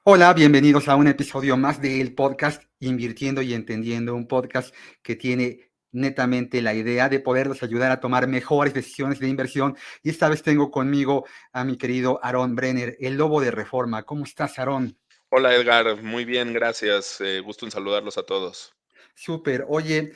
Hola, bienvenidos a un episodio más del podcast Invirtiendo y Entendiendo, un podcast que tiene netamente la idea de poderlos ayudar a tomar mejores decisiones de inversión. Y esta vez tengo conmigo a mi querido Aarón Brenner, el lobo de Reforma. ¿Cómo estás, Aarón? Hola Edgar, muy bien, gracias. Gusto en saludarlos a todos. Súper. Oye,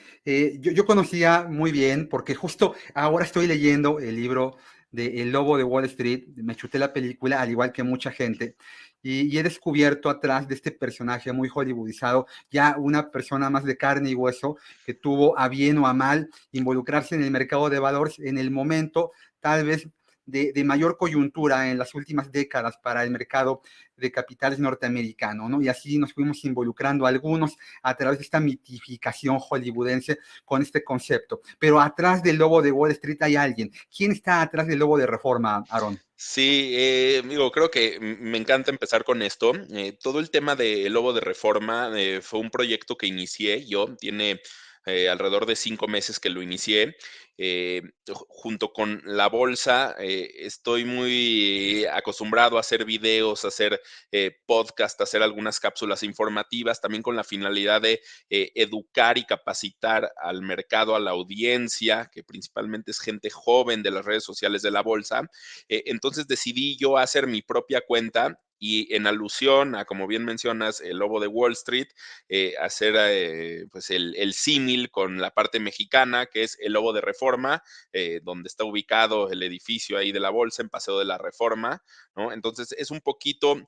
yo conocía muy bien, porque justo ahora estoy leyendo el libro de El Lobo de Wall Street. Me chuté la película, al igual que mucha gente, y he descubierto atrás de este personaje muy hollywoodizado, ya una persona más de carne y hueso, que tuvo a bien o a mal involucrarse en el mercado de valores en el momento tal vez de mayor coyuntura en las últimas décadas para el mercado de capitales norteamericano, ¿no? Y así nos fuimos involucrando algunos a través de esta mitificación hollywoodense con este concepto. Pero atrás del lobo de Wall Street hay alguien. ¿Quién está atrás del lobo de Reforma, Aaron? Sí, digo, creo que me encanta empezar con esto. Todo el tema de Lobo de Reforma fue un proyecto que inicié yo, tiene alrededor de 5 meses que lo inicié. Junto con la bolsa, estoy muy acostumbrado a hacer videos, a hacer podcast, a hacer algunas cápsulas informativas, también con la finalidad de educar y capacitar al mercado, a la audiencia, que principalmente es gente joven de las redes sociales de la bolsa. Entonces decidí yo hacer mi propia cuenta y en alusión a, como bien mencionas, el lobo de Wall Street, hacer pues el símil con la parte mexicana, que es el lobo de Reforma, donde está ubicado el edificio ahí de la bolsa en Paseo de la Reforma, ¿no? Entonces es un poquito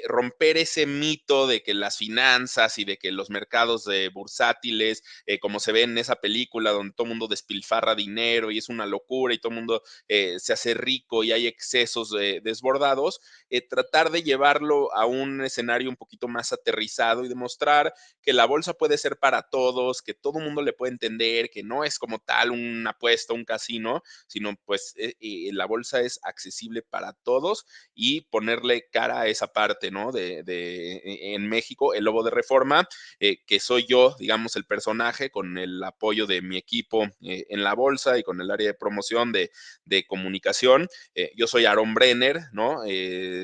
romper ese mito de que las finanzas y de que los mercados bursátiles, como se ve en esa película donde todo el mundo despilfarra dinero y es una locura y todo el mundo se hace rico y hay excesos desbordados, tratar de llevarlo a un escenario un poquito más aterrizado y demostrar que la bolsa puede ser para todos, que todo el mundo le puede entender, que no es como tal una apuesta, un casino, sino pues la bolsa es accesible para todos y ponerle cara a esa parte, ¿no? En México, el lobo de Reforma, que soy yo, digamos, el personaje con el apoyo de mi equipo en la bolsa y con el área de promoción de comunicación. Yo soy Aarón Brenner, ¿no?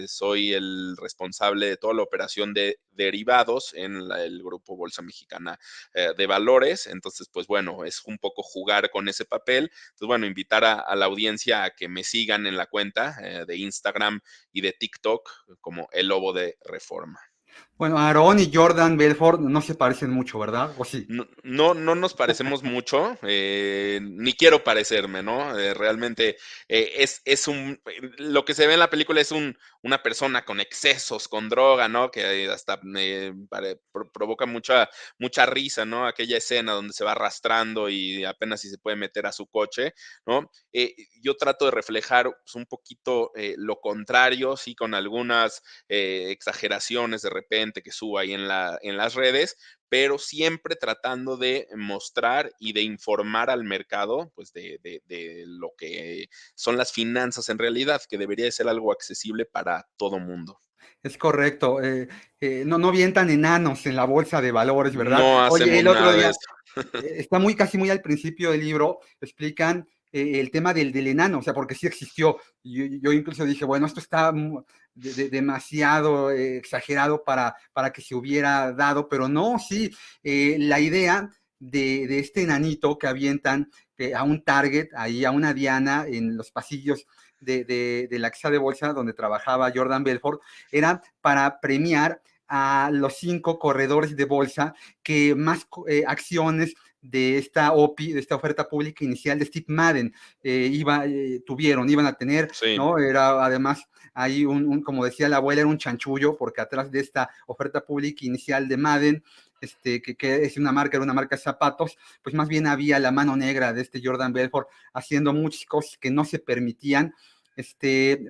Soy el responsable de toda la operación de derivados en el grupo Bolsa Mexicana de Valores. Entonces, pues bueno, es un poco jugar con ese papel. Entonces, bueno, invitar a la audiencia a que me sigan en la cuenta de Instagram y de TikTok como El Lobo de Reforma. Bueno, Aaron y Jordan Belfort no se parecen mucho, ¿verdad? ¿O sí? No, no, no nos parecemos mucho, ni quiero parecerme, ¿no? Realmente lo que se ve en la película es una persona con excesos, con droga, ¿no? Que hasta provoca mucha risa, ¿no? Aquella escena donde se va arrastrando y apenas si se puede meter a su coche, ¿no? Yo trato de reflejar pues, un poquito lo contrario, sí, con algunas exageraciones de repente que subo ahí en las redes, pero siempre tratando de mostrar y de informar al mercado, pues de lo que son las finanzas en realidad, que debería de ser algo accesible para todo mundo. Es correcto. No vientan enanos en la bolsa de valores, ¿verdad? No Oye, hacemos el otro nada de día, eso. está casi muy al principio del libro, explican el tema del enano, o sea, porque sí existió. Yo incluso dije, bueno, esto está demasiado exagerado para que se hubiera dado, pero no, sí, la idea de este enanito que avientan a un target, ahí a una diana en los pasillos de la casa de bolsa donde trabajaba Jordan Belfort, era para premiar a los 5 corredores de bolsa que más acciones de esta OPI, de esta oferta pública inicial de Steve Madden, iban a tener, Sí. ¿no? Era además ahí como decía la abuela, era un chanchullo, porque atrás de esta oferta pública inicial de Madden, que es una marca, era una marca de zapatos, pues más bien había la mano negra de este Jordan Belfort haciendo muchas cosas que no se permitían,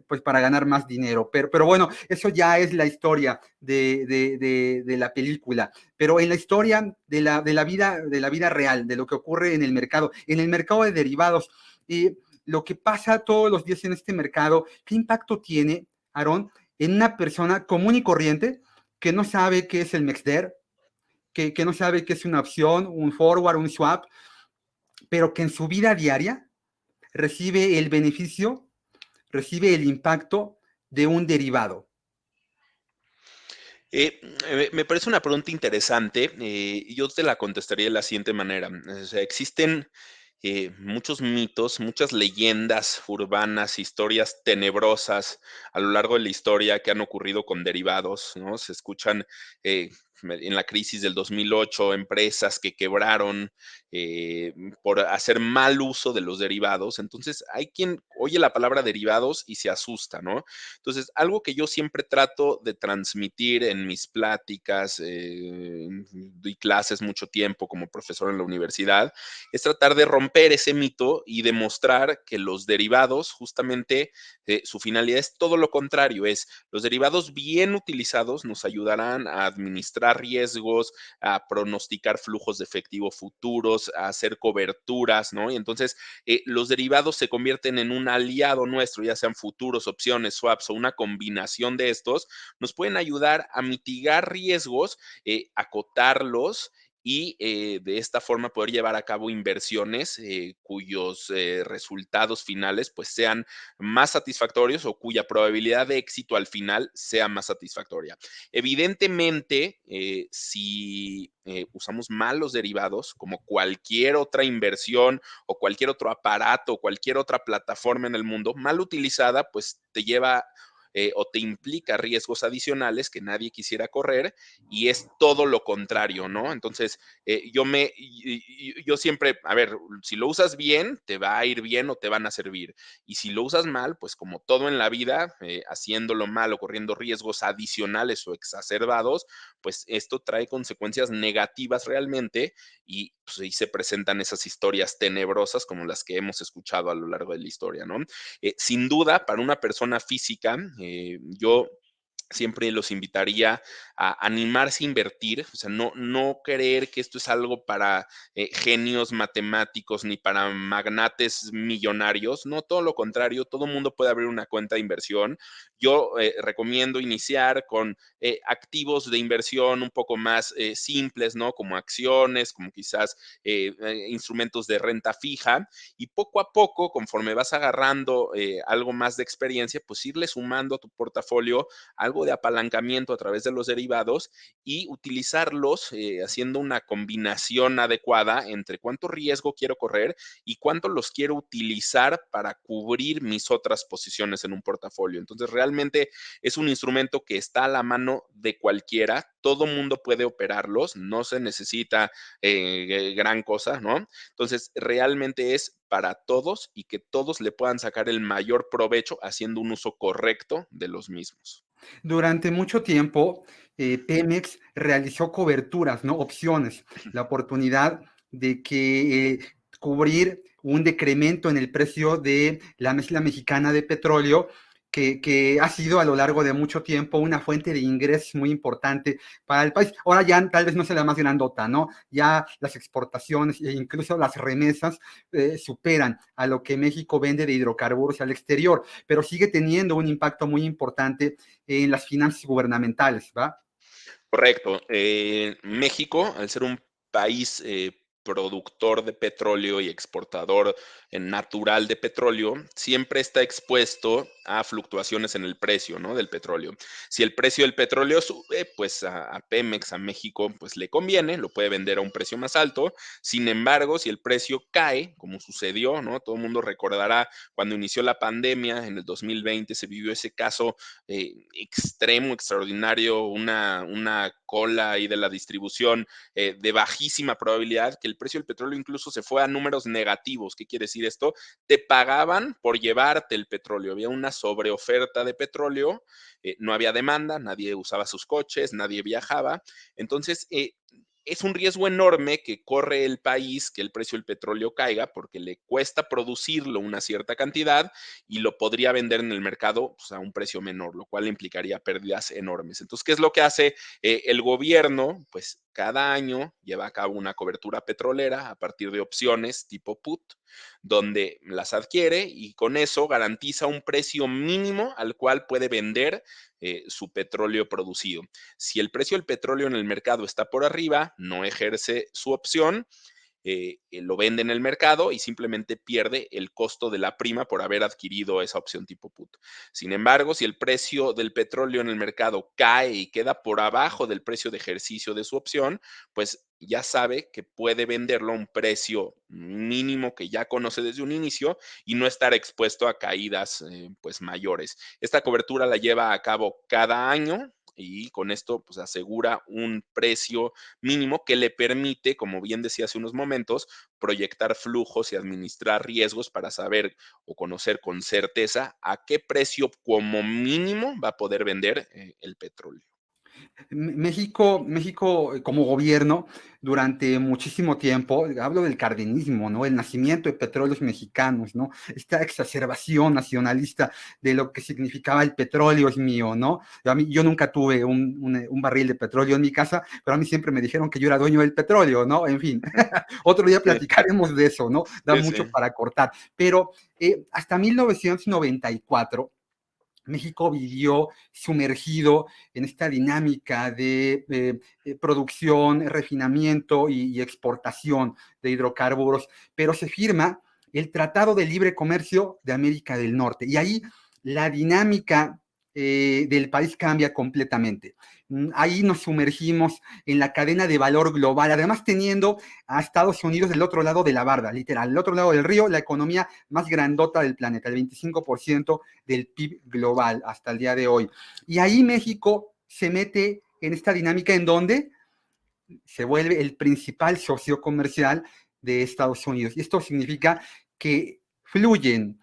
pues para ganar más dinero. Pero bueno, eso ya es la historia de la película. Pero en la historia de la vida real, de lo que ocurre en el mercado de derivados, lo que pasa todos los días en este mercado, ¿qué impacto tiene, Aarón, en una persona común y corriente que no sabe qué es el MEXDER, que no sabe qué es una opción, un forward, un swap, pero que en su vida diaria recibe el beneficio, recibe el impacto de un derivado? Me parece una pregunta interesante, y yo te la contestaría de la siguiente manera. O sea, existen muchos mitos, muchas leyendas urbanas, historias tenebrosas a lo largo de la historia que han ocurrido con derivados, ¿no? Se escuchan en la crisis del 2008 empresas que quebraron eh, por hacer mal uso de los derivados. Entonces, hay quien oye la palabra derivados y se asusta, ¿no? Entonces, algo que yo siempre trato de transmitir en mis pláticas, doy clases mucho tiempo como profesor en la universidad, es tratar de romper ese mito y demostrar que los derivados, justamente, su finalidad es todo lo contrario, es los derivados bien utilizados nos ayudarán a administrar riesgos, a pronosticar flujos de efectivo futuros, a hacer coberturas, ¿no? Y entonces los derivados se convierten en un aliado nuestro, ya sean futuros, opciones, swaps o una combinación de estos, nos pueden ayudar a mitigar riesgos, acotarlos y de esta forma poder llevar a cabo inversiones cuyos resultados finales pues sean más satisfactorios o cuya probabilidad de éxito al final sea más satisfactoria. Evidentemente, si usamos mal los derivados, como cualquier otra inversión o cualquier otro aparato, cualquier otra plataforma en el mundo, mal utilizada, pues te lleva o te implica riesgos adicionales que nadie quisiera correr y es todo lo contrario, ¿no? Entonces, yo siempre, a ver, si lo usas bien, te va a ir bien o te van a servir. Y si lo usas mal, pues como todo en la vida, haciéndolo mal o corriendo riesgos adicionales o exacerbados, pues esto trae consecuencias negativas realmente y pues ahí se presentan esas historias tenebrosas como las que hemos escuchado a lo largo de la historia, ¿no? Sin duda, para una persona física, yo siempre los invitaría a animarse a invertir, o sea, no creer que esto es algo para genios matemáticos ni para magnates millonarios, no, todo lo contrario, todo mundo puede abrir una cuenta de inversión. Yo recomiendo iniciar con activos de inversión un poco más simples, ¿no? Como acciones, como quizás instrumentos de renta fija, y poco a poco, conforme vas agarrando algo más de experiencia, pues irle sumando a tu portafolio algo de apalancamiento a través de los derivados y utilizarlos haciendo una combinación adecuada entre cuánto riesgo quiero correr y cuánto los quiero utilizar para cubrir mis otras posiciones en un portafolio. Entonces, realmente es un instrumento que está a la mano de cualquiera, todo mundo puede operarlos, no se necesita gran cosa, ¿no? Entonces, realmente es para todos y que todos le puedan sacar el mayor provecho haciendo un uso correcto de los mismos. Durante mucho tiempo, Pemex realizó coberturas, ¿no? Opciones, la oportunidad de que cubrir un decremento en el precio de la mezcla mexicana de petróleo, que ha sido a lo largo de mucho tiempo una fuente de ingresos muy importante para el país. Ahora ya tal vez no sea la más grandota, ¿no? Ya las exportaciones e incluso las remesas superan a lo que México vende de hidrocarburos al exterior, pero sigue teniendo un impacto muy importante en las finanzas gubernamentales, ¿va? Correcto. México, al ser un país productor de petróleo y exportador natural de petróleo, siempre está expuesto a fluctuaciones en el precio, ¿no? Del petróleo. Si el precio del petróleo sube, pues a Pemex, a México, pues le conviene, lo puede vender a un precio más alto. Sin embargo, si el precio cae, como sucedió, ¿no? Todo el mundo recordará cuando inició la pandemia en el 2020, se vivió ese caso extremo, extraordinario, una cola ahí de la distribución de bajísima probabilidad, que el precio del petróleo incluso se fue a números negativos. ¿Qué quiere decir esto? Te pagaban por llevarte el petróleo, había una sobreoferta de petróleo, no había demanda, nadie usaba sus coches, nadie viajaba, entonces es un riesgo enorme que corre el país que el precio del petróleo caiga porque le cuesta producirlo una cierta cantidad y lo podría vender en el mercado pues, a un precio menor, lo cual implicaría pérdidas enormes. Entonces, ¿qué es lo que hace el gobierno? Pues cada año lleva a cabo una cobertura petrolera a partir de opciones tipo put, donde las adquiere y con eso garantiza un precio mínimo al cual puede vender su petróleo producido. Si el precio del petróleo en el mercado está por arriba, no ejerce su opción lo vende en el mercado y simplemente pierde el costo de la prima por haber adquirido esa opción tipo put. Sin embargo, si el precio del petróleo en el mercado cae y queda por abajo del precio de ejercicio de su opción, pues ya sabe que puede venderlo a un precio mínimo que ya conoce desde un inicio y no estar expuesto a caídas pues mayores. Esta cobertura la lleva a cabo cada año y con esto pues asegura un precio mínimo que le permite, como bien decía hace unos momentos, proyectar flujos y administrar riesgos para saber o conocer con certeza a qué precio como mínimo va a poder vender el petróleo. México como gobierno durante muchísimo tiempo, hablo del cardenismo, ¿no? El nacimiento de petróleos mexicanos, ¿no? Esta exacerbación nacionalista de lo que significaba el petróleo es mío, ¿no? Yo nunca tuve un barril de petróleo en mi casa, pero a mí siempre me dijeron que yo era dueño del petróleo, ¿no? En fin, otro día platicaremos de eso, ¿no? Da Sí, mucho sí. para cortar. Pero hasta 1994 México vivió sumergido en esta dinámica de producción, refinamiento y exportación de hidrocarburos, pero se firma el Tratado de Libre Comercio de América del Norte y ahí la dinámica del país cambia completamente. Ahí nos sumergimos en la cadena de valor global, además teniendo a Estados Unidos del otro lado de la barda, literal, del otro lado del río, la economía más grandota del planeta, el 25% del PIB global hasta el día de hoy. Y ahí México se mete en esta dinámica en donde se vuelve el principal socio comercial de Estados Unidos. Y esto significa que fluyen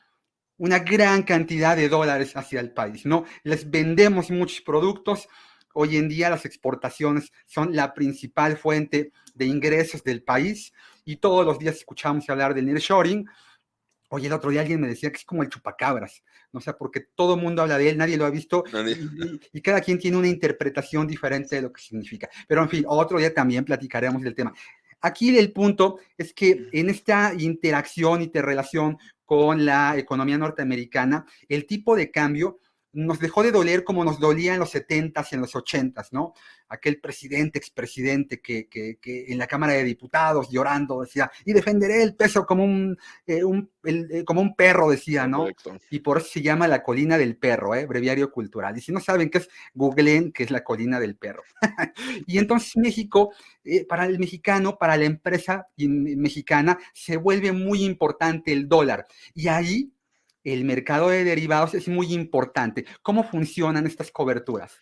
una gran cantidad de dólares hacia el país, ¿no? Les vendemos muchos productos. Hoy en día las exportaciones son la principal fuente de ingresos del país y todos los días escuchamos hablar del nearshoring. Oye, el otro día alguien me decía que es como el chupacabras, ¿no? O sea, porque todo el mundo habla de él, nadie lo ha visto Nadie- y cada quien tiene una interpretación diferente de lo que significa. Pero en fin, otro día también platicaremos del tema. Aquí el punto es que en esta interacción, interrelación con la economía norteamericana, el tipo de cambio nos dejó de doler como nos dolía en los 70s y en los 80s, ¿no? Aquel presidente, expresidente que en la Cámara de Diputados llorando decía, y defenderé el peso como como un perro, decía, ¿no? Correcto. Y por eso se llama la colina del perro, breviario cultural. Y si no saben qué es, googleen qué es la colina del perro. Y entonces México, para el mexicano, para la empresa mexicana, se vuelve muy importante el dólar. Y ahí el mercado de derivados es muy importante. ¿Cómo funcionan estas coberturas?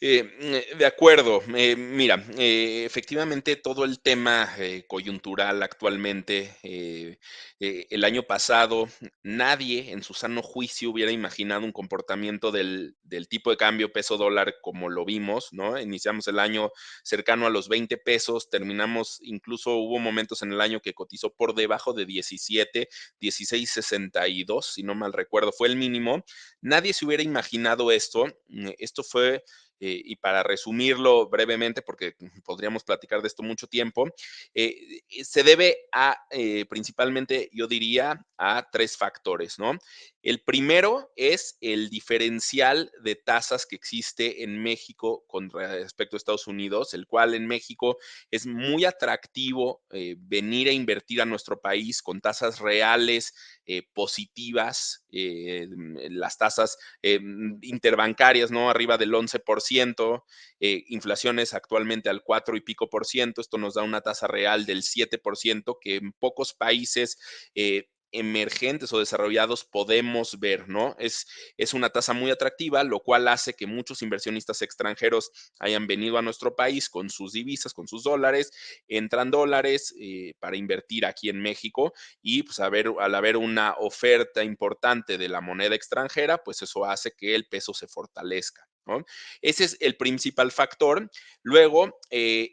De acuerdo. Mira, efectivamente todo el tema coyuntural actualmente, el año pasado, nadie en su sano juicio hubiera imaginado un comportamiento del tipo de cambio peso dólar como lo vimos, ¿no? Iniciamos el año cercano a los 20 pesos, terminamos, incluso hubo momentos en el año que cotizó por debajo de 17, 16.62, si no mal recuerdo, fue el mínimo. Nadie se hubiera imaginado esto. Esto fue y para resumirlo brevemente, porque podríamos platicar de esto mucho tiempo, se debe a principalmente, yo diría, a tres factores, ¿no? El primero es el diferencial de tasas que existe en México con respecto a Estados Unidos, el cual en México es muy atractivo venir a invertir a nuestro país con tasas reales positivas, las tasas interbancarias, ¿no? Arriba del 11%, inflaciones actualmente al 4 y pico por ciento, esto nos da una tasa real del 7% que en pocos países emergentes o desarrollados podemos ver, ¿no? Es una tasa muy atractiva, lo cual hace que muchos inversionistas extranjeros hayan venido a nuestro país con sus divisas, con sus dólares, entran dólares para invertir aquí en México y pues al haber una oferta importante de la moneda extranjera, pues eso hace que el peso se fortalezca, ¿no? Ese es el principal factor. Luego,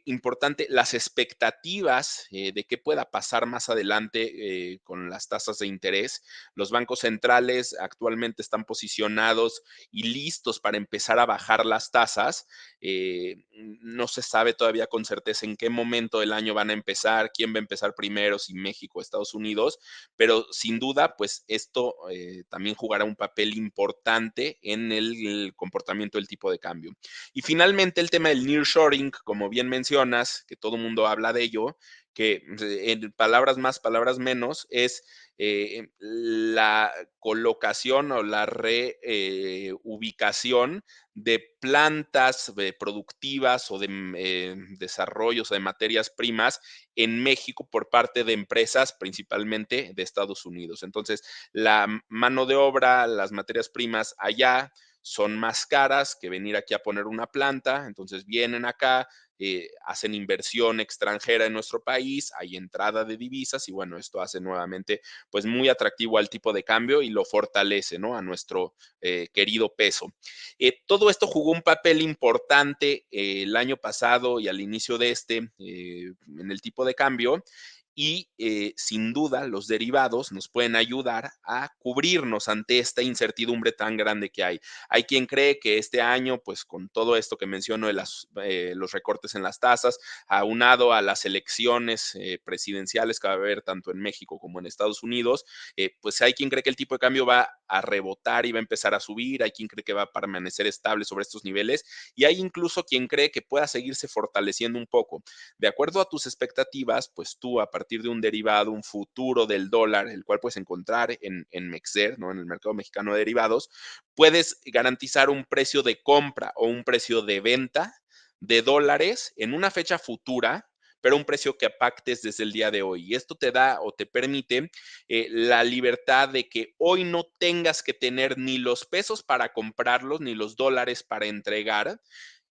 importante, las expectativas de qué pueda pasar más adelante con las tasas de interés. Los bancos centrales actualmente están posicionados y listos para empezar a bajar las tasas. No se sabe todavía con certeza en qué momento del año van a empezar, quién va a empezar primero, si México o Estados Unidos, pero sin duda, pues esto también jugará un papel importante en el comportamiento del tipo de cambio. Y finalmente el tema del nearshoring, como bien mencionas, que todo el mundo habla de ello, que en palabras más, palabras menos, es la colocación o la reubicación de plantas productivas o de desarrollos o de materias primas en México por parte de empresas principalmente de Estados Unidos. Entonces, la mano de obra, las materias primas allá son más caras que venir aquí a poner una planta, entonces vienen acá, hacen inversión extranjera en nuestro país, hay entrada de divisas y bueno, esto hace nuevamente pues muy atractivo al tipo de cambio y lo fortalece, ¿no? A nuestro querido peso. Todo esto jugó un papel importante el año pasado y al inicio de en el tipo de cambio. Y sin duda los derivados nos pueden ayudar a cubrirnos ante esta incertidumbre tan grande que hay. Hay quien cree que este año, pues con todo esto que menciono de los recortes en las tasas, aunado a las elecciones presidenciales que va a haber tanto en México como en Estados Unidos, pues hay quien cree que el tipo de cambio va a rebotar y va a empezar a subir, hay quien cree que va a permanecer estable sobre estos niveles y hay incluso quien cree que pueda seguirse fortaleciendo un poco. De acuerdo a tus expectativas, pues tú a partir de un derivado, un futuro del dólar, el cual puedes encontrar en Mexer, ¿no? En el mercado mexicano de derivados, puedes garantizar un precio de compra o un precio de venta de dólares en una fecha futura, pero un precio que pactes desde el día de hoy. Y esto te da o te permite la libertad de que hoy no tengas que tener ni los pesos para comprarlos, ni los dólares para entregar,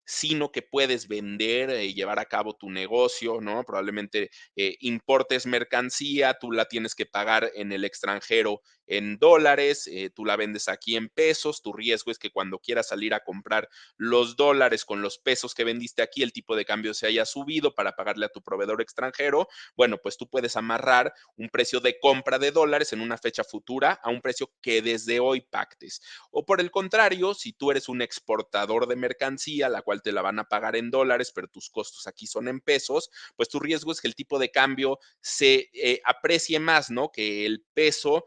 sino que puedes vender y llevar a cabo tu negocio, ¿no? Probablemente importes mercancía, tú la tienes que pagar en el extranjero en dólares, tú la vendes aquí en pesos, tu riesgo es que cuando quieras salir a comprar los dólares con los pesos que vendiste aquí, el tipo de cambio se haya subido para pagarle a tu proveedor extranjero, bueno, pues tú puedes amarrar un precio de compra de dólares en una fecha futura a un precio que desde hoy pactes. O por el contrario, si tú eres un exportador de mercancía, la cual te la van a pagar en dólares, pero tus costos aquí son en pesos, pues tu riesgo es que el tipo de cambio se aprecie más, ¿no? Que el peso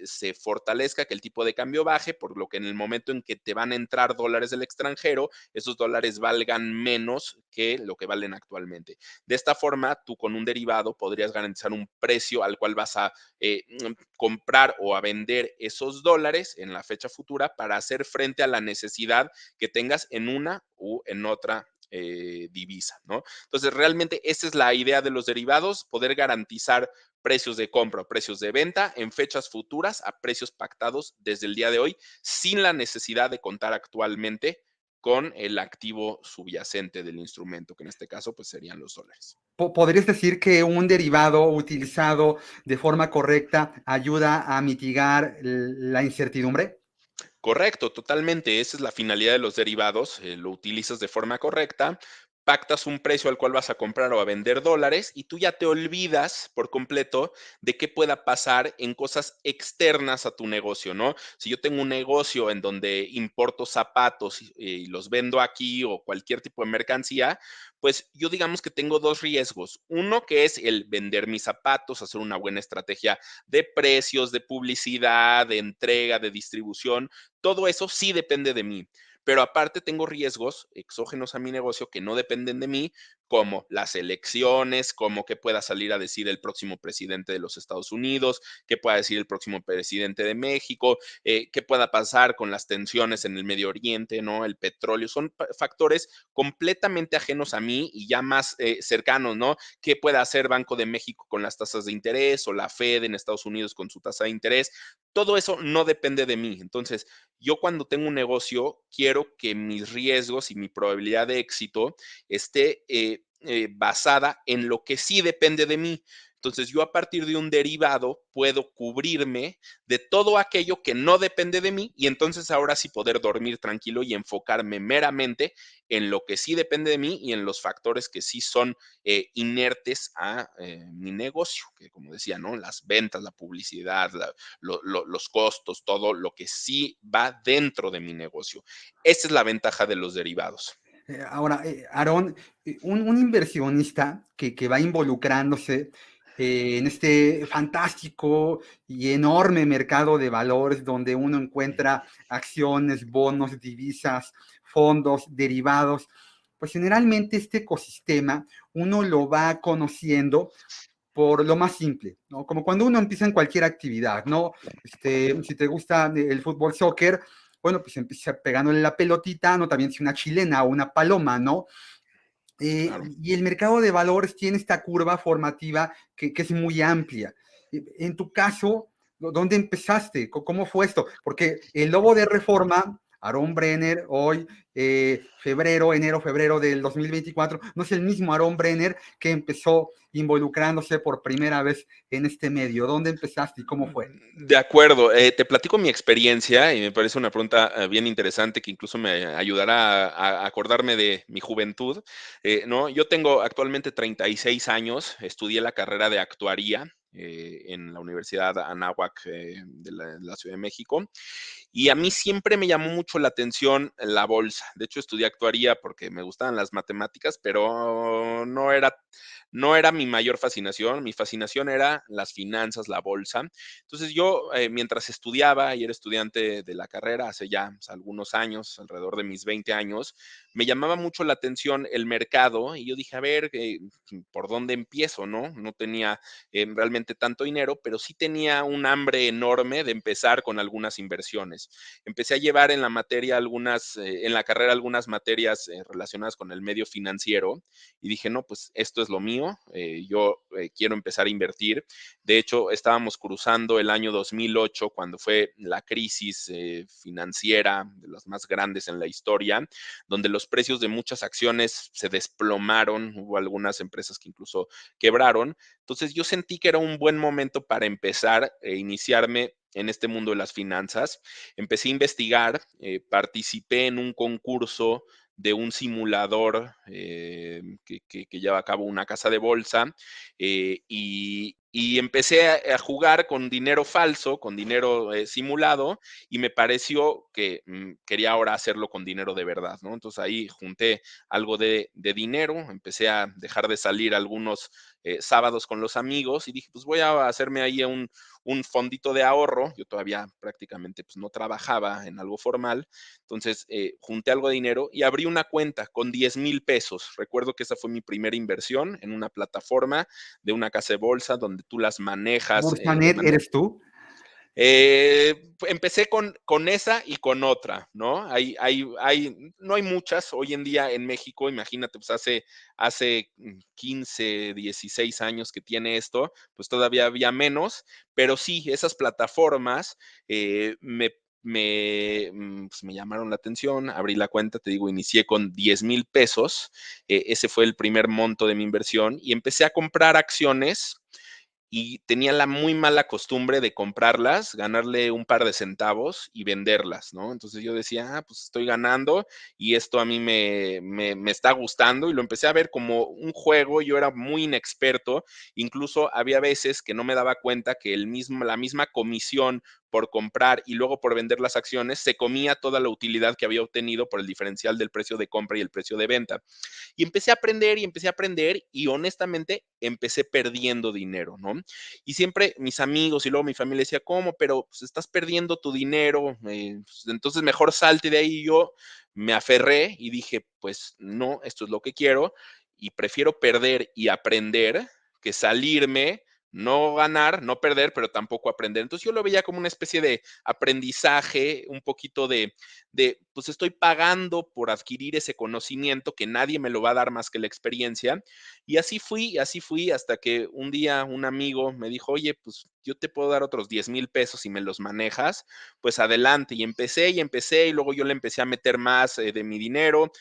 se fortalezca, que el tipo de cambio baje, por lo que en el momento en que te van a entrar dólares del extranjero, esos dólares valgan menos que lo que valen actualmente. De esta forma, tú con un derivado podrías garantizar un precio al cual vas a comprar o a vender esos dólares en la fecha futura para hacer frente a la necesidad que tengas en una u en otra divisa, ¿no? Entonces, realmente esa es la idea de los derivados, poder garantizar precios de compra o precios de venta en fechas futuras a precios pactados desde el día de hoy, sin la necesidad de contar actualmente con el activo subyacente del instrumento, que en este caso pues serían los dólares. ¿Podrías decir que un derivado utilizado de forma correcta ayuda a mitigar la incertidumbre? Correcto, totalmente. Esa es la finalidad de los derivados. Lo utilizas de forma correcta, pactas un precio al cual vas a comprar o a vender dólares y tú ya te olvidas por completo de qué pueda pasar en cosas externas a tu negocio, ¿no? Si yo tengo un negocio en donde importo zapatos y los vendo aquí o cualquier tipo de mercancía, pues yo digamos que tengo dos riesgos. Uno que es el vender mis zapatos, hacer una buena estrategia de precios, de publicidad, de entrega, de distribución, todo eso sí depende de mí. Pero aparte tengo riesgos exógenos a mi negocio que no dependen de mí, como las elecciones, como que pueda salir a decir el próximo presidente de los Estados Unidos, que pueda decir el próximo presidente de México, qué pueda pasar con las tensiones en el Medio Oriente, ¿no? El petróleo, son factores completamente ajenos a mí y ya más cercanos, ¿no? ¿Qué puede hacer Banco de México con las tasas de interés o la Fed en Estados Unidos con su tasa de interés? Todo eso no depende de mí. Entonces, yo cuando tengo un negocio, quiero que mis riesgos y mi probabilidad de éxito esté basada en lo que sí depende de mí. Entonces, yo a partir de un derivado puedo cubrirme de todo aquello que no depende de mí y entonces ahora sí poder dormir tranquilo y enfocarme meramente en lo que sí depende de mí y en los factores que sí son inertes a mi negocio, que como decía, ¿no? Las ventas, la publicidad, los costos, todo lo que sí va dentro de mi negocio. Esa es la ventaja de los derivados. Ahora, Aarón, un inversionista que va involucrándose en este fantástico y enorme mercado de valores donde uno encuentra acciones, bonos, divisas, fondos, derivados. Pues generalmente este ecosistema uno lo va conociendo por lo más simple, ¿no? Como cuando uno empieza en cualquier actividad, ¿no? Si te gusta el fútbol, soccer, bueno, pues empieza pegándole la pelotita, ¿no? También si una chilena o una paloma, ¿no? Claro. Y el mercado de valores tiene esta curva formativa que es muy amplia. En tu caso, ¿dónde empezaste? ¿Cómo fue esto? Porque el lobo de reforma, Aaron Brenner, hoy, enero, febrero del 2024, no es el mismo Aaron Brenner que empezó involucrándose por primera vez en este medio. ¿Dónde empezaste y cómo fue? De acuerdo, te platico mi experiencia y me parece una pregunta bien interesante que incluso me ayudará a acordarme de mi juventud. ¿No? Yo tengo actualmente 36 años, estudié la carrera de actuaría en la Universidad Anáhuac de la Ciudad de México y a mí siempre me llamó mucho la atención la bolsa. De hecho, estudié actuaría porque me gustaban las matemáticas, pero no era mi mayor fascinación. Mi fascinación era las finanzas, la bolsa. Entonces yo, mientras estudiaba y era estudiante de la carrera hace ya pues, algunos años, alrededor de mis 20 años, me llamaba mucho la atención el mercado y yo dije, a ver, ¿por dónde empiezo? No tenía realmente tanto dinero, pero sí tenía un hambre enorme de empezar con algunas inversiones. Empecé a llevar en la materia en la carrera algunas materias relacionadas con el medio financiero y dije, no, pues esto es lo mío, yo quiero empezar a invertir. De hecho, estábamos cruzando el año 2008 cuando fue la crisis financiera de las más grandes en la historia, donde los precios de muchas acciones se desplomaron, hubo algunas empresas que incluso quebraron. Entonces yo sentí que era un buen momento para empezar e iniciarme en este mundo de las finanzas. Empecé a investigar, participé en un concurso de un simulador que lleva a cabo una casa de bolsa y empecé a jugar con dinero falso, con dinero simulado y me pareció que quería ahora hacerlo con dinero de verdad, ¿no? Entonces ahí junté algo de dinero, empecé a dejar de salir algunos sábados con los amigos y dije, pues voy a hacerme ahí un fondito de ahorro. Yo todavía prácticamente pues, no trabajaba en algo formal. Entonces, junté algo de dinero y abrí una cuenta con 10,000 pesos. Recuerdo que esa fue mi primera inversión en una plataforma de una casa de bolsa donde tú las manejas de Bursanet, manera ¿eres tú? empecé con esa y con otra, ¿no? No hay muchas hoy en día en México, imagínate, pues hace 15, 16 años que tiene esto, pues todavía había menos, pero sí, esas plataformas pues me llamaron la atención, abrí la cuenta, te digo, inicié con 10,000 pesos, ese fue el primer monto de mi inversión y empecé a comprar acciones y tenía la muy mala costumbre de comprarlas, ganarle un par de centavos y venderlas, ¿no? Entonces yo decía, pues estoy ganando y esto a mí me está gustando y lo empecé a ver como un juego, yo era muy inexperto, incluso había veces que no me daba cuenta que la misma comisión por comprar y luego por vender las acciones se comía toda la utilidad que había obtenido por el diferencial del precio de compra y el precio de venta. Y empecé a aprender y honestamente empecé perdiendo dinero, ¿no? Y siempre mis amigos y luego mi familia decía, ¿cómo? Pero pues, estás perdiendo tu dinero, pues, entonces mejor salte de ahí. Y yo me aferré y dije, pues no, esto es lo que quiero y prefiero perder y aprender que salirme, no ganar, no perder, pero tampoco aprender. Entonces yo lo veía como una especie de aprendizaje, un poquito pues estoy pagando por adquirir ese conocimiento que nadie me lo va a dar más que la experiencia. Y así fui hasta que un día un amigo me dijo, oye, pues yo te puedo dar otros 10,000 pesos si me los manejas, pues adelante. Y empecé y luego yo le empecé a meter más de mi dinero.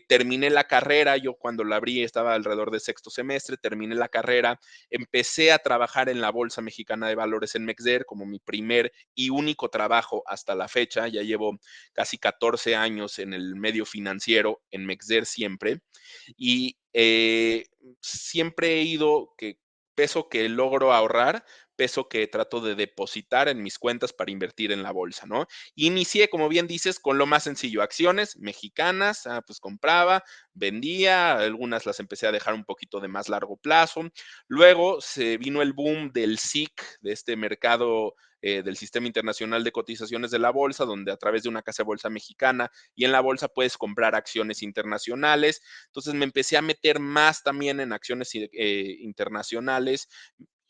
Terminé la carrera, yo cuando la abrí estaba alrededor de sexto semestre, terminé la carrera, empecé a trabajar en la Bolsa Mexicana de Valores en Mexder como mi primer y único trabajo hasta la fecha. Ya llevo casi 14 años en el medio financiero, en Mexder siempre. Y siempre he ido que peso que logro ahorrar, peso que trato de depositar en mis cuentas para invertir en la bolsa, ¿no? Inicié, como bien dices, con lo más sencillo, acciones mexicanas, pues compraba, vendía, algunas las empecé a dejar un poquito de más largo plazo. Luego se vino el boom del SIC, de este mercado del Sistema Internacional de Cotizaciones de la Bolsa, donde a través de una casa de bolsa mexicana y en la bolsa puedes comprar acciones internacionales. Entonces me empecé a meter más también en acciones internacionales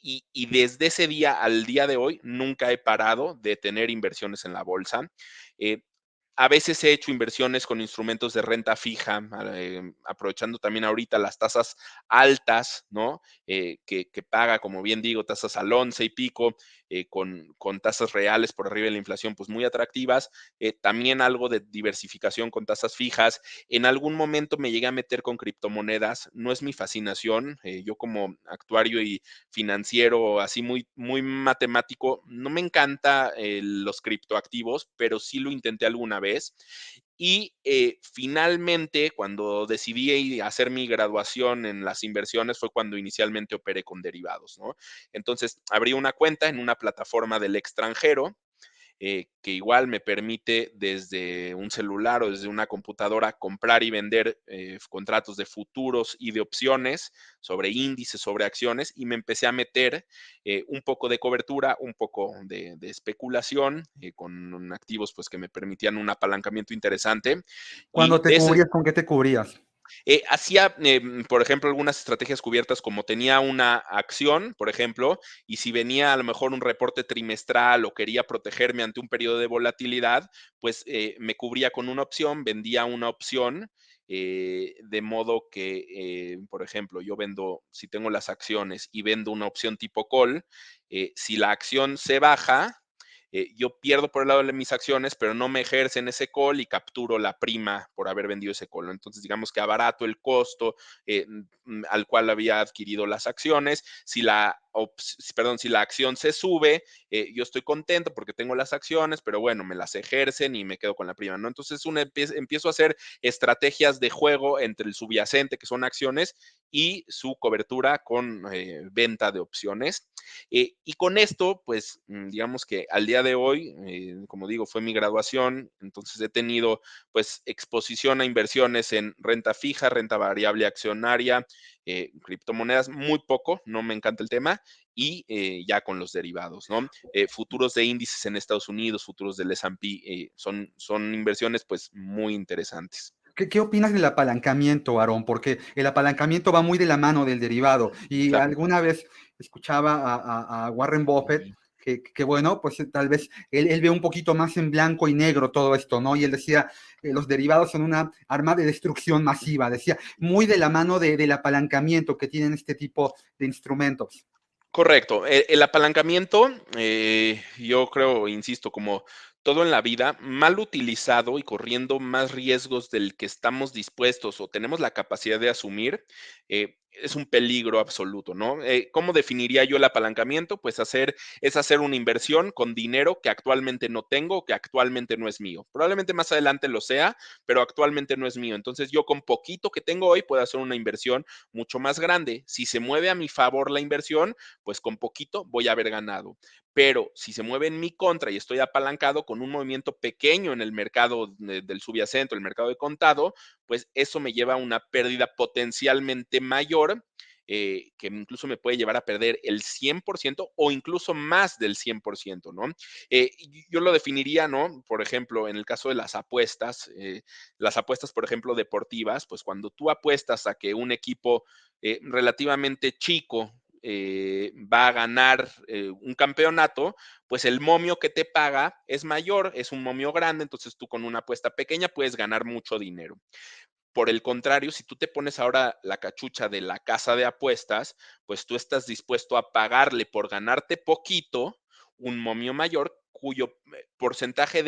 y desde ese día al día de hoy nunca he parado de tener inversiones en la bolsa. Eh, a veces he hecho inversiones con instrumentos de renta fija, aprovechando también ahorita las tasas altas, ¿no? Que paga, como bien digo, tasas al 11 y pico, con tasas reales por arriba de la inflación, pues muy atractivas. También algo de diversificación con tasas fijas. En algún momento me llegué a meter con criptomonedas. No es mi fascinación. Yo como actuario y financiero, así muy, muy matemático, no me encanta los criptoactivos, pero sí lo intenté alguna vez. Y finalmente, cuando decidí hacer mi graduación en las inversiones, fue cuando inicialmente operé con derivados, ¿no? Entonces, abrí una cuenta en una plataforma del extranjero que igual me permite desde un celular o desde una computadora comprar y vender contratos de futuros y de opciones sobre índices, sobre acciones, y me empecé a meter un poco de cobertura, un poco de especulación con activos pues que me permitían un apalancamiento interesante. Y Cuando te de ese, cubrías, ¿con qué te cubrías? hacía, por ejemplo, algunas estrategias cubiertas como tenía una acción, por ejemplo, y si venía a lo mejor un reporte trimestral o quería protegerme ante un periodo de volatilidad, pues me cubría con una opción, vendía una opción, de modo que, por ejemplo, yo vendo, si tengo las acciones y vendo una opción tipo call, si la acción se baja, yo pierdo por el lado de mis acciones, pero no me ejercen ese call y capturo la prima por haber vendido ese call, ¿no? Entonces, digamos que abarato el costo al cual había adquirido las acciones. Si la acción se sube, yo estoy contento porque tengo las acciones, pero bueno, me las ejercen y me quedo con la prima, ¿no? Entonces, empiezo a hacer estrategias de juego entre el subyacente, que son acciones, y su cobertura con venta de opciones. Y con esto, pues, digamos que al día de hoy, como digo, fue mi graduación, entonces he tenido, pues, exposición a inversiones en renta fija, renta variable accionaria, criptomonedas, muy poco, no me encanta el tema, y ya con los derivados, ¿no? Futuros de índices en Estados Unidos, futuros del S&P, son inversiones, pues, muy interesantes. ¿Qué opinas del apalancamiento, Aarón? Porque el apalancamiento va muy de la mano del derivado. Y Claro. alguna vez escuchaba a Warren Buffett que, bueno, pues tal vez él ve un poquito más en blanco y negro todo esto, ¿no? Y él decía, los derivados son una arma de destrucción masiva. Decía, muy de la mano del apalancamiento que tienen este tipo de instrumentos. Correcto. El apalancamiento, yo creo, insisto, como todo en la vida, mal utilizado y corriendo más riesgos del que estamos dispuestos o tenemos la capacidad de asumir, es un peligro absoluto, ¿no? ¿Cómo definiría yo el apalancamiento? Pues es hacer una inversión con dinero que actualmente no tengo, que actualmente no es mío. Probablemente más adelante lo sea, pero actualmente no es mío. Entonces yo con poquito que tengo hoy puedo hacer una inversión mucho más grande. Si se mueve a mi favor la inversión, pues con poquito voy a haber ganado. Pero si se mueve en mi contra y estoy apalancado con un movimiento pequeño en el mercado del subyacente, el mercado de contado, pues eso me lleva a una pérdida potencialmente mayor, que incluso me puede llevar a perder el 100% o incluso más del 100%, ¿no? Yo lo definiría, ¿no? Por ejemplo, en el caso de las apuestas, por ejemplo, deportivas, pues cuando tú apuestas a que un equipo relativamente chico va a ganar un campeonato, pues el momio que te paga es mayor, es un momio grande, entonces tú con una apuesta pequeña puedes ganar mucho dinero. Por el contrario, si tú te pones ahora la cachucha de la casa de apuestas, pues tú estás dispuesto a pagarle por ganarte poquito un momio mayor cuyo porcentaje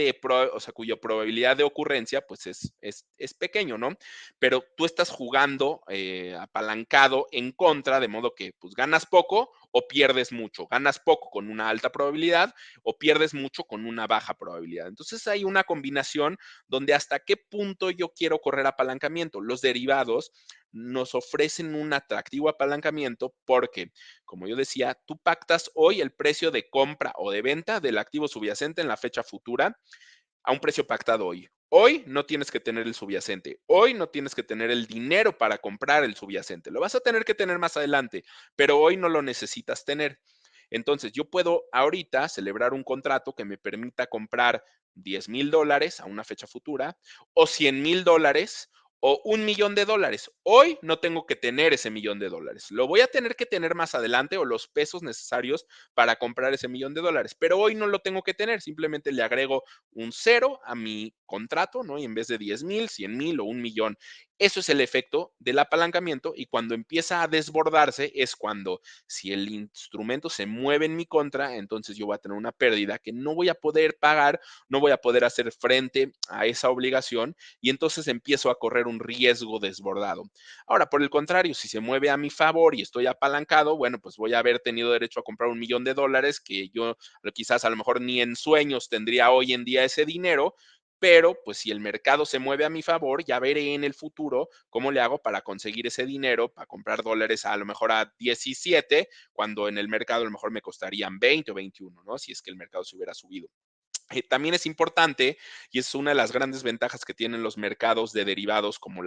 o sea, cuya probabilidad de ocurrencia, pues es pequeño, ¿no? Pero tú estás jugando apalancado en contra, de modo que pues ganas poco o pierdes mucho, ganas poco con una alta probabilidad o pierdes mucho con una baja probabilidad. Entonces hay una combinación donde hasta qué punto yo quiero correr apalancamiento. Los derivados nos ofrecen un atractivo apalancamiento porque, como yo decía, tú pactas hoy el precio de compra o de venta del activo subyacente en la fecha futura a un precio pactado hoy. Hoy no tienes que tener el subyacente. Hoy no tienes que tener el dinero para comprar el subyacente. Lo vas a tener que tener más adelante, pero hoy no lo necesitas tener. Entonces, yo puedo ahorita celebrar un contrato que me permita comprar $10,000 a una fecha futura o $100,000 o $1,000,000. Hoy no tengo que tener ese $1,000,000. Lo voy a tener que tener más adelante o los pesos necesarios para comprar ese $1,000,000, pero hoy no lo tengo que tener. Simplemente le agrego un cero a mi contrato, ¿no? Y en vez de 10,000, 100,000 o 1,000,000. Eso es el efecto del apalancamiento y cuando empieza a desbordarse es cuando si el instrumento se mueve en mi contra, entonces yo voy a tener una pérdida que no voy a poder pagar, no voy a poder hacer frente a esa obligación y entonces empiezo a correr un riesgo desbordado. Ahora, por el contrario, si se mueve a mi favor y estoy apalancado, bueno, pues voy a haber tenido derecho a comprar $1,000,000 que yo quizás a lo mejor ni en sueños tendría hoy en día ese dinero, pero pues si el mercado se mueve a mi favor, ya veré en el futuro cómo le hago para conseguir ese dinero, para comprar dólares a lo mejor a 17, cuando en el mercado a lo mejor me costarían 20 o 21, ¿no? Si es que el mercado se hubiera subido. También es importante, y es una de las grandes ventajas que tienen los mercados de derivados como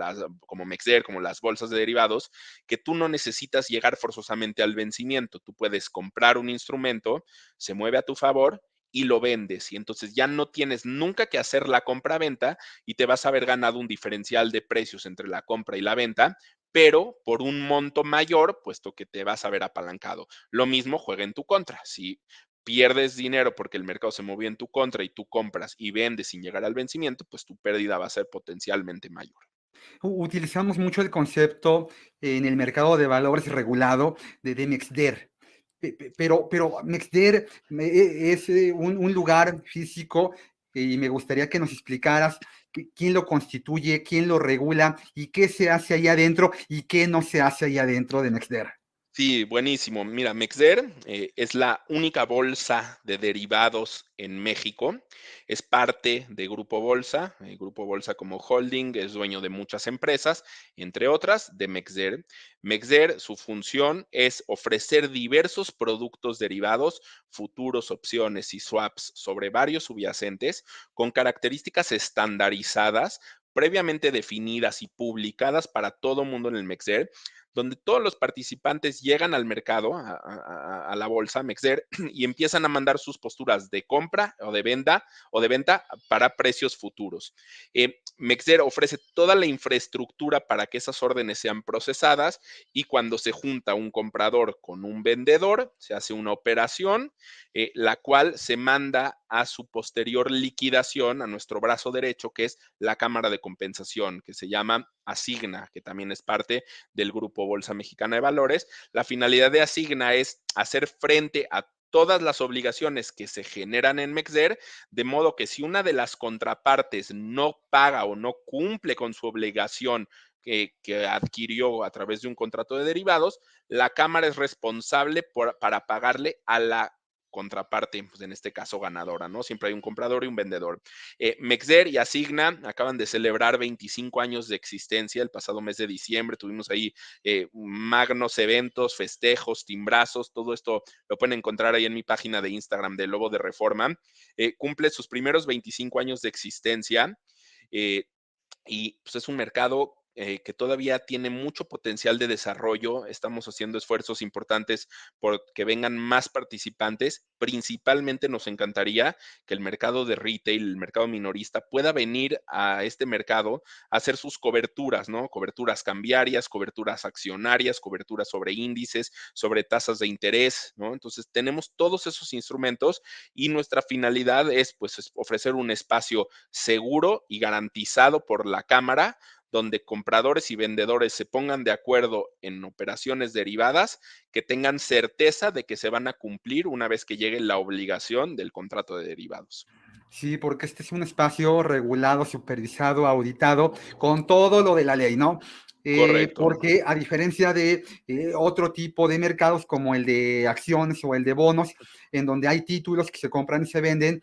Mexder, como las bolsas de derivados, que tú no necesitas llegar forzosamente al vencimiento. Tú puedes comprar un instrumento, se mueve a tu favor y lo vendes. Y entonces ya no tienes nunca que hacer la compra-venta y te vas a haber ganado un diferencial de precios entre la compra y la venta, pero por un monto mayor, puesto que te vas a ver apalancado. Lo mismo juega en tu contra. Si pierdes dinero porque el mercado se movió en tu contra y tú compras y vendes sin llegar al vencimiento, pues tu pérdida va a ser potencialmente mayor. Utilizamos mucho el concepto en el mercado de valores regulado de Mexder. Pero Mexder es un lugar físico y me gustaría que nos explicaras quién lo constituye, quién lo regula y qué se hace ahí adentro y qué no se hace ahí adentro de Mexder. Sí, buenísimo. Mira, Mexder es la única bolsa de derivados en México. Es parte de Grupo Bolsa. Grupo Bolsa como holding es dueño de muchas empresas, entre otras de Mexder. Mexder, su función es ofrecer diversos productos derivados, futuros, opciones y swaps sobre varios subyacentes con características estandarizadas, previamente definidas y publicadas para todo mundo en el Mexder, donde todos los participantes llegan al mercado, a la bolsa Mexder, y empiezan a mandar sus posturas de compra o de venta para precios futuros. Mexder ofrece toda la infraestructura para que esas órdenes sean procesadas y cuando se junta un comprador con un vendedor, se hace una operación, la cual se manda a su posterior liquidación a nuestro brazo derecho, que es la Cámara de Compensación, que se llama Asigna, que también es parte del Grupo Bolsa Mexicana de Valores. La finalidad de Asigna es hacer frente a todas las obligaciones que se generan en Mexder, de modo que si una de las contrapartes no paga o no cumple con su obligación que adquirió a través de un contrato de derivados, la Cámara es responsable para pagarle a la contraparte, pues en este caso ganadora, ¿no? Siempre hay un comprador y un vendedor. Mexder y Asigna acaban de celebrar 25 años de existencia el pasado mes de diciembre. Tuvimos ahí magnos eventos, festejos, timbrazos, todo esto lo pueden encontrar ahí en mi página de Instagram de Lobo de Reforma. Cumple sus primeros 25 años de existencia. Eh, y pues es un mercado que todavía tiene mucho potencial de desarrollo. Estamos haciendo esfuerzos importantes por que vengan más participantes. Principalmente nos encantaría que el mercado de retail, el mercado minorista, pueda venir a este mercado a hacer sus coberturas, ¿no? Coberturas cambiarias, coberturas accionarias, coberturas sobre índices, sobre tasas de interés, ¿no? Entonces tenemos todos esos instrumentos y nuestra finalidad es pues ofrecer un espacio seguro y garantizado por la Cámara, donde compradores y vendedores se pongan de acuerdo en operaciones derivadas que tengan certeza de que se van a cumplir una vez que llegue la obligación del contrato de derivados. Sí, porque este es un espacio regulado, supervisado, auditado, con todo lo de la ley, ¿no? Correcto. Porque a diferencia de otro tipo de mercados como el de acciones o el de bonos, en donde hay títulos que se compran y se venden,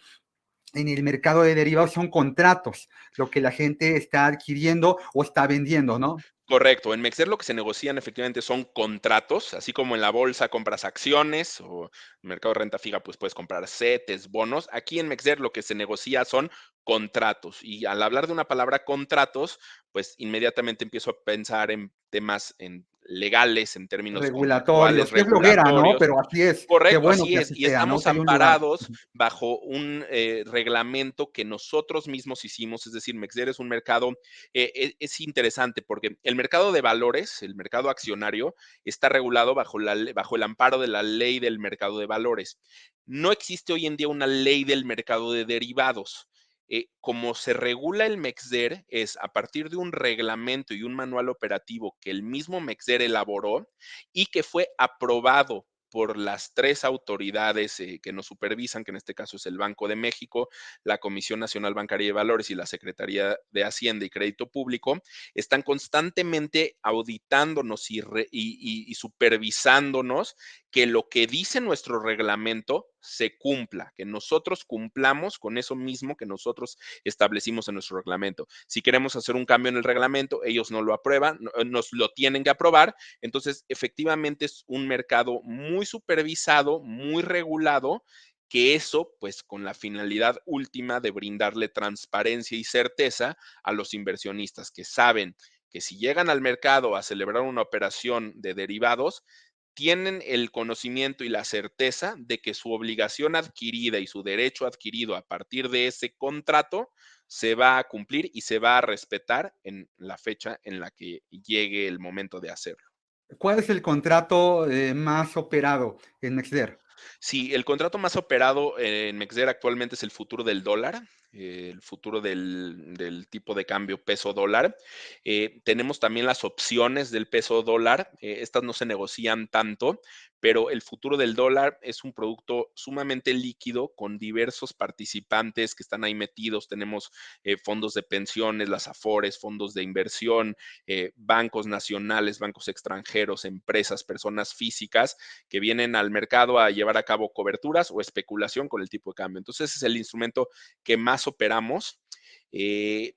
en el mercado de derivados son contratos, lo que la gente está adquiriendo o está vendiendo, ¿no? Correcto. En Mexer lo que se negocian efectivamente son contratos, así como en la bolsa compras acciones o en el mercado de renta fija, pues puedes comprar CETES, bonos. Aquí en Mexer lo que se negocia son contratos. Y al hablar de una palabra contratos, pues inmediatamente empiezo a pensar en temas legales, en términos contractuales, Regulatorios, qué flojera, ¿no? regulatorios. Pero así es, qué Correcto, bueno así que es. así Y sea, ¿no? estamos Que hay un lugar. amparados bajo un reglamento que nosotros mismos hicimos, es decir, Mexer es un mercado, es interesante porque el mercado de valores, el mercado accionario, está regulado bajo el amparo de la ley del mercado de valores. No existe hoy en día una ley del mercado de derivados. Como se regula el MEXDER es a partir de un reglamento y un manual operativo que el mismo MEXDER elaboró y que fue aprobado por las tres autoridades que nos supervisan, que en este caso es el Banco de México, la Comisión Nacional Bancaria de Valores y la Secretaría de Hacienda y Crédito Público, están constantemente auditándonos y supervisándonos que lo que dice nuestro reglamento se cumpla, que nosotros cumplamos con eso mismo que nosotros establecimos en nuestro reglamento. Si queremos hacer un cambio en el reglamento, ellos no lo aprueban, nos lo tienen que aprobar. Entonces, efectivamente es un mercado muy supervisado, muy regulado, que eso, pues con la finalidad última de brindarle transparencia y certeza a los inversionistas que saben que si llegan al mercado a celebrar una operación de derivados, tienen el conocimiento y la certeza de que su obligación adquirida y su derecho adquirido a partir de ese contrato se va a cumplir y se va a respetar en la fecha en la que llegue el momento de hacerlo. ¿Cuál es el contrato más operado en Nexder? Sí, el contrato más operado en Mexder actualmente es el futuro del dólar, el futuro del tipo de cambio peso dólar. Tenemos también las opciones del peso dólar. Estas no se negocian tanto, pero el futuro del dólar es un producto sumamente líquido con diversos participantes que están ahí metidos. Tenemos fondos de pensiones, las Afores, fondos de inversión, bancos nacionales, bancos extranjeros, empresas, personas físicas que vienen al mercado a llevar a cabo coberturas o especulación con el tipo de cambio. Entonces, ese es el instrumento que más operamos. Eh,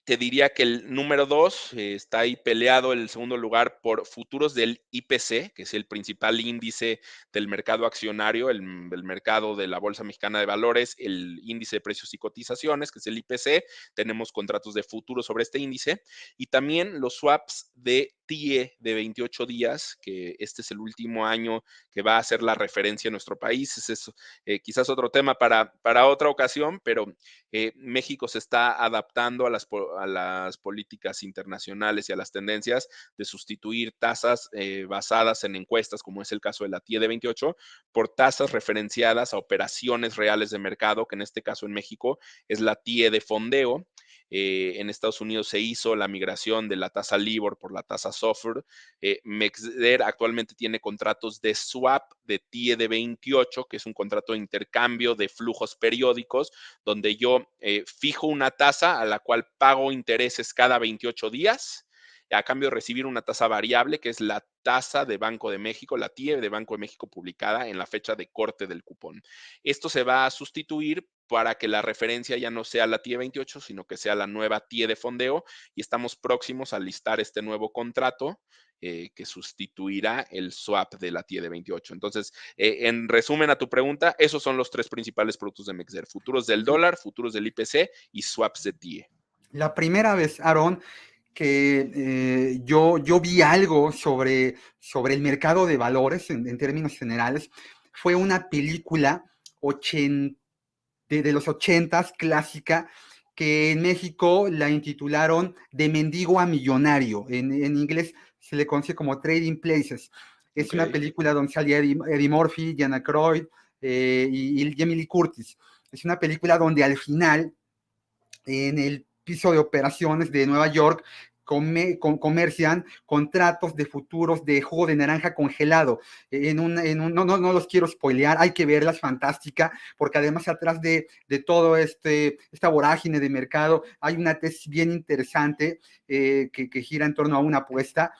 Te diría que el número 2 está ahí peleado el segundo lugar por futuros del IPC, que es el principal índice del mercado accionario, el mercado de la Bolsa Mexicana de Valores, el índice de precios y cotizaciones, que es el IPC. Tenemos contratos de futuros sobre este índice y también los swaps de TIE de 28 días, que este es el último año que va a ser la referencia en nuestro país. Ese es quizás otro tema para otra ocasión, pero México se está adaptando a las políticas internacionales y a las tendencias de sustituir tasas basadas en encuestas, como es el caso de la TIE de 28, por tasas referenciadas a operaciones reales de mercado, que en este caso en México es la TIE de fondeo. En Estados Unidos se hizo la migración de la tasa LIBOR por la tasa SOFR. Mexder actualmente tiene contratos de swap de TIE de 28, que es un contrato de intercambio de flujos periódicos, donde yo fijo una tasa a la cual pago intereses cada 28 días a cambio de recibir una tasa variable, que es la tasa de Banco de México, la TIE de Banco de México publicada en la fecha de corte del cupón. Esto se va a sustituir para que la referencia ya no sea la TIE 28, sino que sea la nueva TIE de fondeo y estamos próximos a listar este nuevo contrato que sustituirá el swap de la TIE de 28. Entonces, en resumen a tu pregunta, esos son los tres principales productos de Mexder: futuros del dólar, futuros del IPC y swaps de TIE. La primera vez, Aaron, que yo vi algo sobre el mercado de valores en términos generales, fue una película de los ochentas, clásica, que en México la intitularon De mendigo a millonario. En inglés se le conoce como Trading Places. Es Ok, una película donde salía Eddie Murphy, Diana Croyd y Jamie Lee Curtis. Es una película donde al final, en el piso de operaciones de Nueva York, comercian contratos de futuros de jugo de naranja congelado. No los quiero spoilear, hay que verla, es fantástica, porque además atrás de todo esta vorágine de mercado hay una tesis bien interesante que gira en torno a una apuesta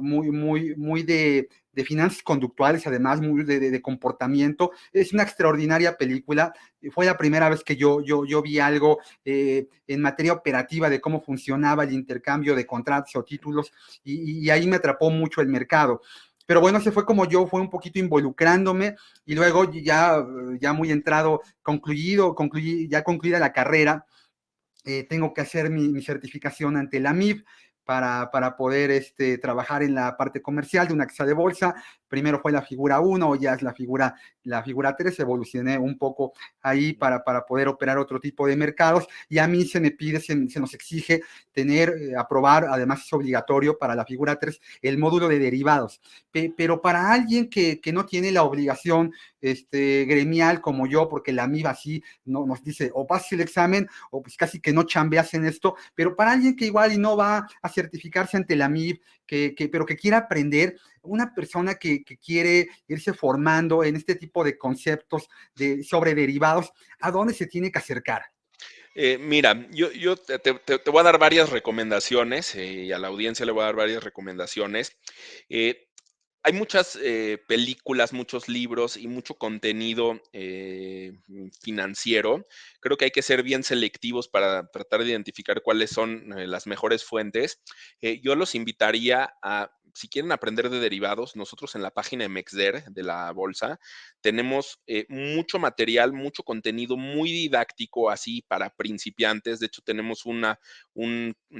muy de finanzas conductuales, además, muy de comportamiento. Es una extraordinaria película. Fue la primera vez que yo vi algo en materia operativa de cómo funcionaba el intercambio de contratos o títulos, y ahí me atrapó mucho el mercado. Pero bueno, se fue como yo, fue un poquito involucrándome, y luego ya muy entrado, ya concluida la carrera, tengo que hacer mi certificación ante la MIB para poder trabajar en la parte comercial de una casa de bolsa. Primero fue la figura 1, ya es la figura 3, evolucioné un poco ahí para poder operar otro tipo de mercados, y a mí se me pide, se nos exige aprobar, además es obligatorio para la figura 3, el módulo de derivados. Pero para alguien que no tiene la obligación gremial como yo, porque la MIB así no, nos dice, o pasas el examen, o pues casi que no chambeas en esto, pero para alguien que igual y no va a certificarse ante la MIB, pero que quiera aprender, una persona que quiere irse formando en este tipo de conceptos sobre derivados, ¿a dónde se tiene que acercar? Mira, yo te voy a dar varias recomendaciones y a la audiencia le voy a dar varias recomendaciones. Eh, Hay muchas películas, muchos libros y mucho contenido financiero. Creo que hay que ser bien selectivos para tratar de identificar cuáles son las mejores fuentes. Yo los invitaría a, si quieren aprender de derivados, nosotros en la página de Mexder, de la bolsa, tenemos mucho material, mucho contenido muy didáctico, así para principiantes. De hecho, tenemos un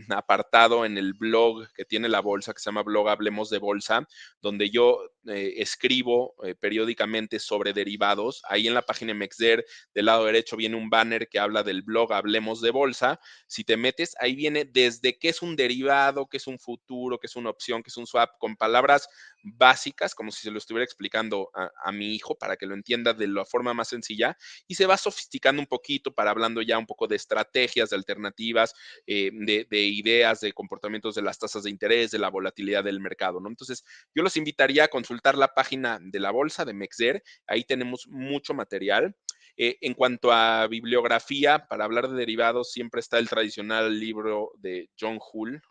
apartado en el blog que tiene la bolsa, que se llama Blog Hablemos de Bolsa, donde yo escribo periódicamente sobre derivados. Ahí en la página de Mexder, del lado derecho, viene un banner que habla del blog Hablemos de Bolsa. Si te metes, ahí viene desde qué es un derivado, qué es un futuro, qué es una opción, qué es un swap, con palabras básicas, como si se lo estuviera explicando a mi hijo para que lo entienda de la forma más sencilla, y se va sofisticando un poquito para hablando ya un poco de estrategias, de alternativas, de ideas, de comportamientos de las tasas de interés, de la volatilidad del mercado, ¿no? Entonces, yo los invitaría a consultar la página de la bolsa de Mexder, ahí tenemos mucho material. En cuanto a bibliografía, para hablar de derivados, siempre está el tradicional libro de John Hull,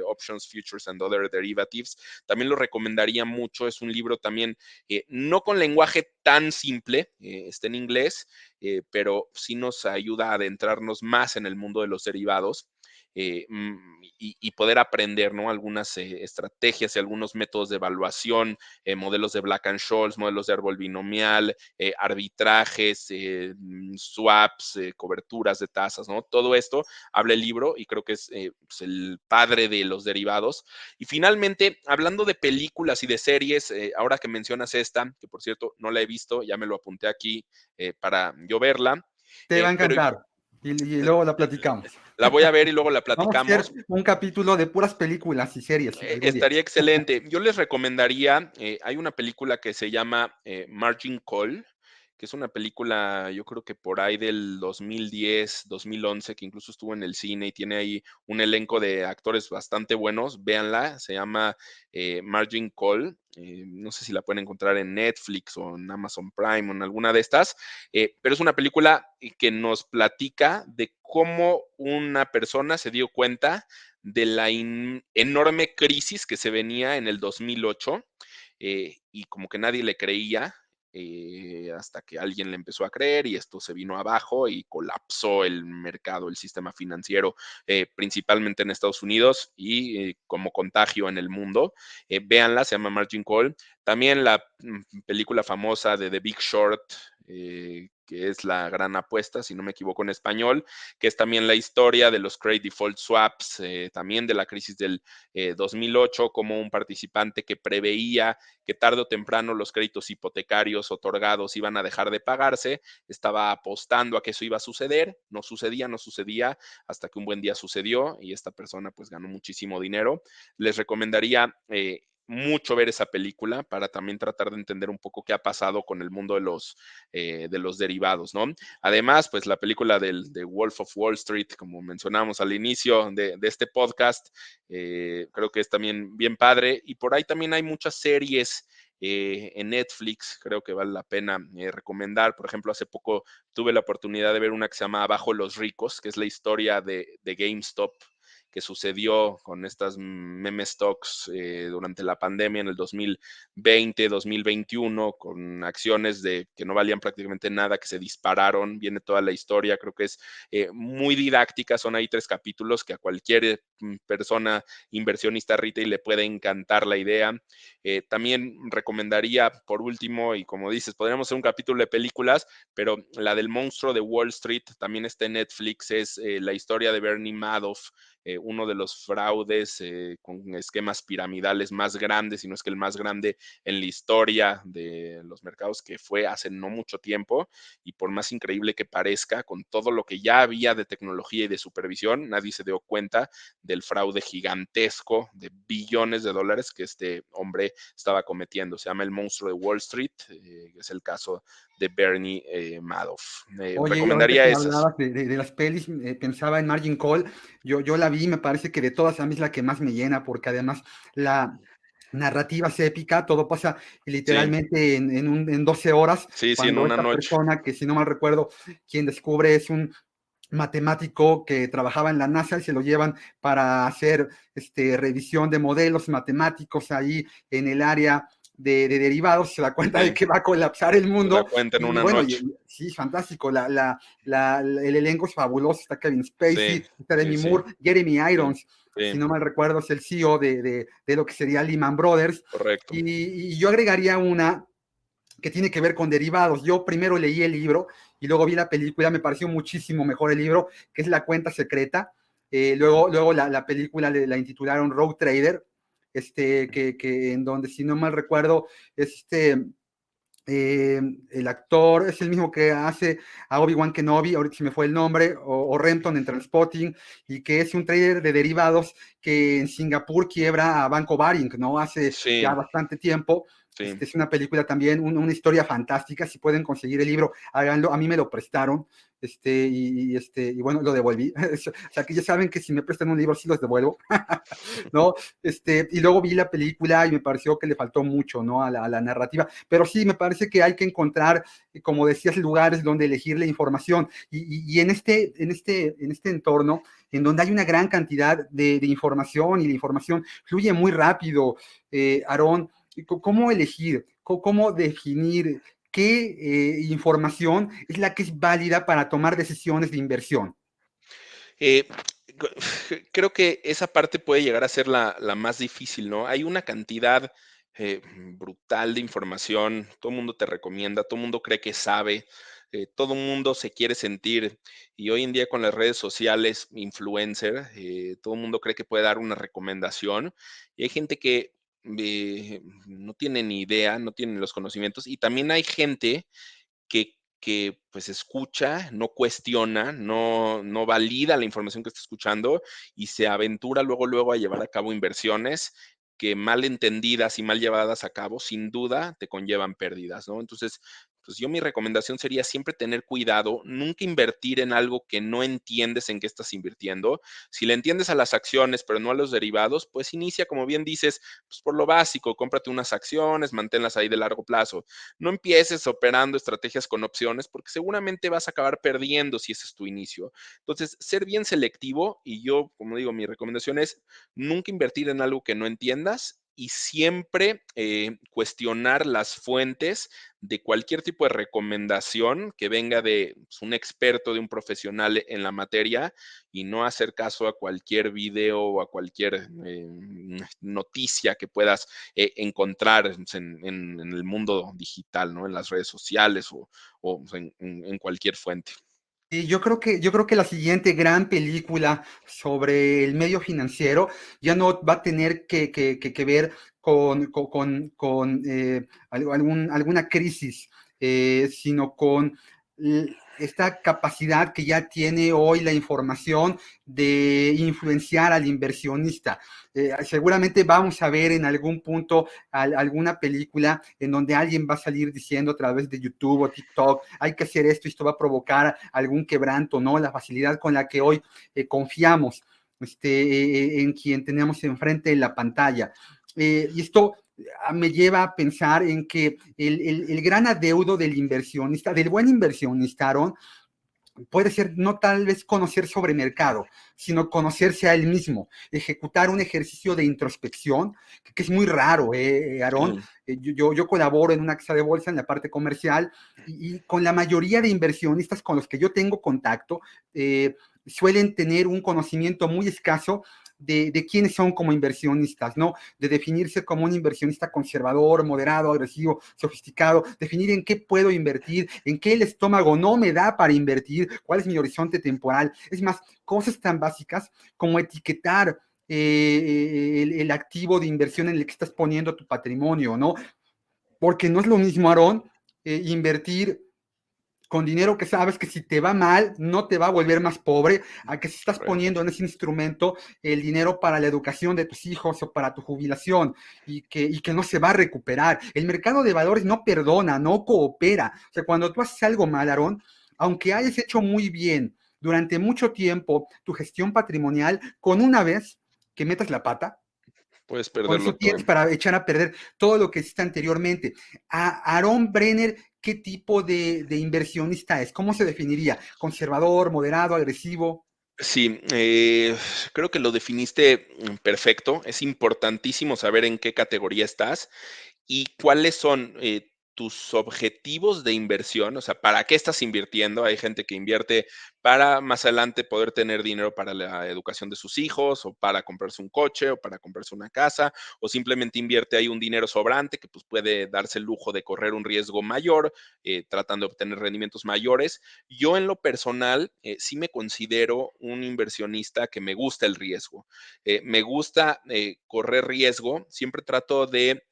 Options, Futures and Other Derivatives. También lo recomendaría mucho, es un libro también no con lenguaje tan simple, está en inglés, pero sí nos ayuda a adentrarnos más en el mundo de los derivados. Y poder aprender, ¿no? Algunas estrategias y algunos métodos de evaluación, modelos de Black-Scholes, modelos de árbol binomial, arbitrajes, swaps, coberturas de tasas, ¿no? Todo esto habla el libro y creo que es pues el padre de los derivados. Y finalmente, hablando de películas y de series, ahora que mencionas esta, que por cierto no la he visto, ya me lo apunté aquí para yo verla, Te va a pero encantar, y luego la platicamos. la voy a ver y luego la Vamos a hacer platicamos. un capítulo de puras películas y series algún día. Estaría excelente. Yo les recomendaría, hay una película que se llama Margin Call, que es una película, yo creo que por ahí del 2010, 2011, que incluso estuvo en el cine y tiene ahí un elenco de actores bastante buenos. Véanla, se llama Margin Call. No sé si la pueden encontrar en Netflix o en Amazon Prime o en alguna de estas, pero es una película que nos platica de cómo una persona se dio cuenta de la enorme crisis que se venía en el 2008 y como que nadie le creía hasta que alguien le empezó a creer y esto se vino abajo y colapsó el mercado, el sistema financiero, principalmente en Estados Unidos y como contagio en el mundo. Véanla, se llama Margin Call. También la película famosa de The Big Short, que es La Gran Apuesta, si no me equivoco en español, que es también la historia de los Credit Default Swaps, también de la crisis del 2008, como un participante que preveía que tarde o temprano los créditos hipotecarios otorgados iban a dejar de pagarse, estaba apostando a que eso iba a suceder, no sucedía, no sucedía, hasta que un buen día sucedió y esta persona pues ganó muchísimo dinero. Les recomendaría mucho ver esa película para también tratar de entender un poco qué ha pasado con el mundo de los derivados, ¿no? Además, pues la película de Wolf of Wall Street, como mencionamos al inicio de este podcast, creo que es también bien padre. Y por ahí también hay muchas series en Netflix, creo que vale la pena recomendar. Por ejemplo, hace poco tuve la oportunidad de ver una que se llama Abajo los ricos, que es la historia de GameStop que sucedió con estas meme stocks durante la pandemia en el 2020, 2021, con acciones que no valían prácticamente nada, que se dispararon. Viene toda la historia, creo que es muy didáctica. Son ahí 3 capítulos que a cualquier persona inversionista retail le puede encantar la idea. También recomendaría, por último, y como dices, podríamos hacer un capítulo de películas, pero la del monstruo de Wall Street también está en Netflix, es la historia de Bernie Madoff, uno de los fraudes con esquemas piramidales más grandes, si no es que el más grande en la historia de los mercados, que fue hace no mucho tiempo, y por más increíble que parezca, con todo lo que ya había de tecnología y de supervisión, nadie se dio cuenta del fraude gigantesco de billones de dólares que este hombre estaba cometiendo. Se llama El monstruo de Wall Street, es el caso de Bernie Madoff. Oye, ahorita Recomendaría que esas. hablabas de las pelis, pensaba en Margin Call. Yo la vi, me parece que de todas a mí es la que más me llena, porque además la narrativa es épica, todo pasa Sí, literalmente en 12 horas, sí, sí, en cuando una esta noche. persona, que si no mal recuerdo, quien descubre es un matemático que trabajaba en la NASA y se lo llevan para hacer revisión de modelos matemáticos ahí en el área de derivados, se da cuenta de Sí, que va a colapsar el se da mundo. cuenta en Y una bueno, noche. sí, fantástico, el elenco es fabuloso, está Kevin Sí, Spacey, está sí, Demi sí, Moore, Jeremy sí, Irons, si sí, no mal recuerdo, es el CEO de lo que sería Lehman Brothers. correcto. Y yo agregaría una que tiene que ver con derivados. Yo primero leí el libro y luego vi la película, me pareció muchísimo mejor el libro, que es La cuenta secreta. Luego la película la intitularon Rogue Trader, en donde, si no mal recuerdo, eh, el actor es el mismo que hace a Obi-Wan Kenobi, ahorita se me fue el nombre, o Renton en Transpotting, y que es un trader de derivados que en Singapur quiebra a Banco Baring, ¿no? Hace ya Sí, bastante tiempo. sí. Es una película también, una historia fantástica. Si pueden conseguir el libro, háganlo. A mí me lo prestaron, y bueno, lo devolví. O sea, que ya saben que si me prestan un libro, sí los devuelvo. ¿No? Y luego vi la película y me pareció que le faltó mucho, ¿no? A la narrativa, pero sí, me parece que hay que encontrar, como decías, lugares donde elegir la información, y en este entorno, en donde hay una gran cantidad de información, y la información fluye muy rápido, Aarón, ¿cómo elegir? ¿Cómo definir qué información es la que es válida para tomar decisiones de inversión? Eh, Creo que esa parte puede llegar a ser la más difícil, ¿no? Hay una cantidad brutal de información, todo el mundo te recomienda, todo el mundo cree que sabe, todo el mundo se quiere sentir, y hoy en día con las redes sociales, influencer, todo el mundo cree que puede dar una recomendación, y hay gente que no tiene ni idea, no tiene los conocimientos, y también hay gente pues escucha, no cuestiona, no valida la información que está escuchando y se aventura luego, luego a llevar a cabo inversiones que mal entendidas y mal llevadas a cabo, sin duda te conllevan pérdidas, ¿no? Entonces, pues yo mi recomendación sería siempre tener cuidado, nunca invertir en algo que no entiendes en qué estás invirtiendo. Si le entiendes a las acciones, pero no a los derivados, pues inicia, como bien dices, pues por lo básico, cómprate unas acciones, manténlas ahí de largo plazo. No empieces operando estrategias con opciones porque seguramente vas a acabar perdiendo si ese es tu inicio. Entonces, ser bien selectivo y yo, como digo, mi recomendación es nunca invertir en algo que no entiendas y siempre cuestionar las fuentes de cualquier tipo de recomendación que venga de pues, un experto, de un profesional en la materia y no hacer caso a cualquier video o a cualquier noticia que puedas encontrar en el mundo digital, ¿no? En las redes sociales o en cualquier fuente. Y yo creo que la siguiente gran película sobre el medio financiero ya no va a tener que ver con alguna crisis, sino con esta capacidad que ya tiene hoy la información de influenciar al inversionista. Seguramente vamos a ver en algún punto alguna película en donde alguien va a salir diciendo a través de YouTube o TikTok, hay que hacer esto y esto va a provocar algún quebranto, ¿no? La facilidad con la que hoy confiamos en quien tenemos enfrente de la pantalla. Y esto me lleva a pensar en que el gran adeudo del inversionista, del buen inversionista, Aaron, puede ser no tal vez conocer sobre mercado, sino conocerse a él mismo, ejecutar un ejercicio de introspección, que es muy raro, Aarón. Sí. Yo colaboro en una casa de bolsa en la parte comercial y con la mayoría de inversionistas con los que yo tengo contacto, suelen tener un conocimiento muy escaso de quiénes son como inversionistas, ¿no? De definirse como un inversionista conservador, moderado, agresivo, sofisticado, definir en qué puedo invertir, en qué el estómago no me da para invertir, cuál es mi horizonte temporal. Es más, cosas tan básicas como etiquetar el activo de inversión en el que estás poniendo tu patrimonio, ¿no? Porque no es lo mismo, Aarón, invertir con dinero que sabes que si te va mal, no te va a volver más pobre, a que si estás Correcto. poniendo en ese instrumento el dinero para la educación de tus hijos o para tu jubilación y que no se va a recuperar. El mercado de valores no perdona, no coopera. O sea, cuando tú haces algo mal, Aarón, aunque hayas hecho muy bien durante mucho tiempo tu gestión patrimonial, con una vez que metas la pata, Puedes con perderlo eso todo. tienes para echar a perder todo lo que hiciste anteriormente. A Aaron Brenner, ¿qué tipo de inversionista es? ¿Cómo se definiría? ¿Conservador, moderado, agresivo? Sí, creo que lo definiste perfecto. Es importantísimo saber en qué categoría estás y cuáles son tus objetivos de inversión, o sea, ¿para qué estás invirtiendo? Hay gente que invierte para más adelante poder tener dinero para la educación de sus hijos, o para comprarse un coche, o para comprarse una casa, o simplemente invierte ahí un dinero sobrante que pues puede darse el lujo de correr un riesgo mayor, tratando de obtener rendimientos mayores. Yo en lo personal sí me considero un inversionista que me gusta el riesgo. Me gusta correr riesgo, siempre trato de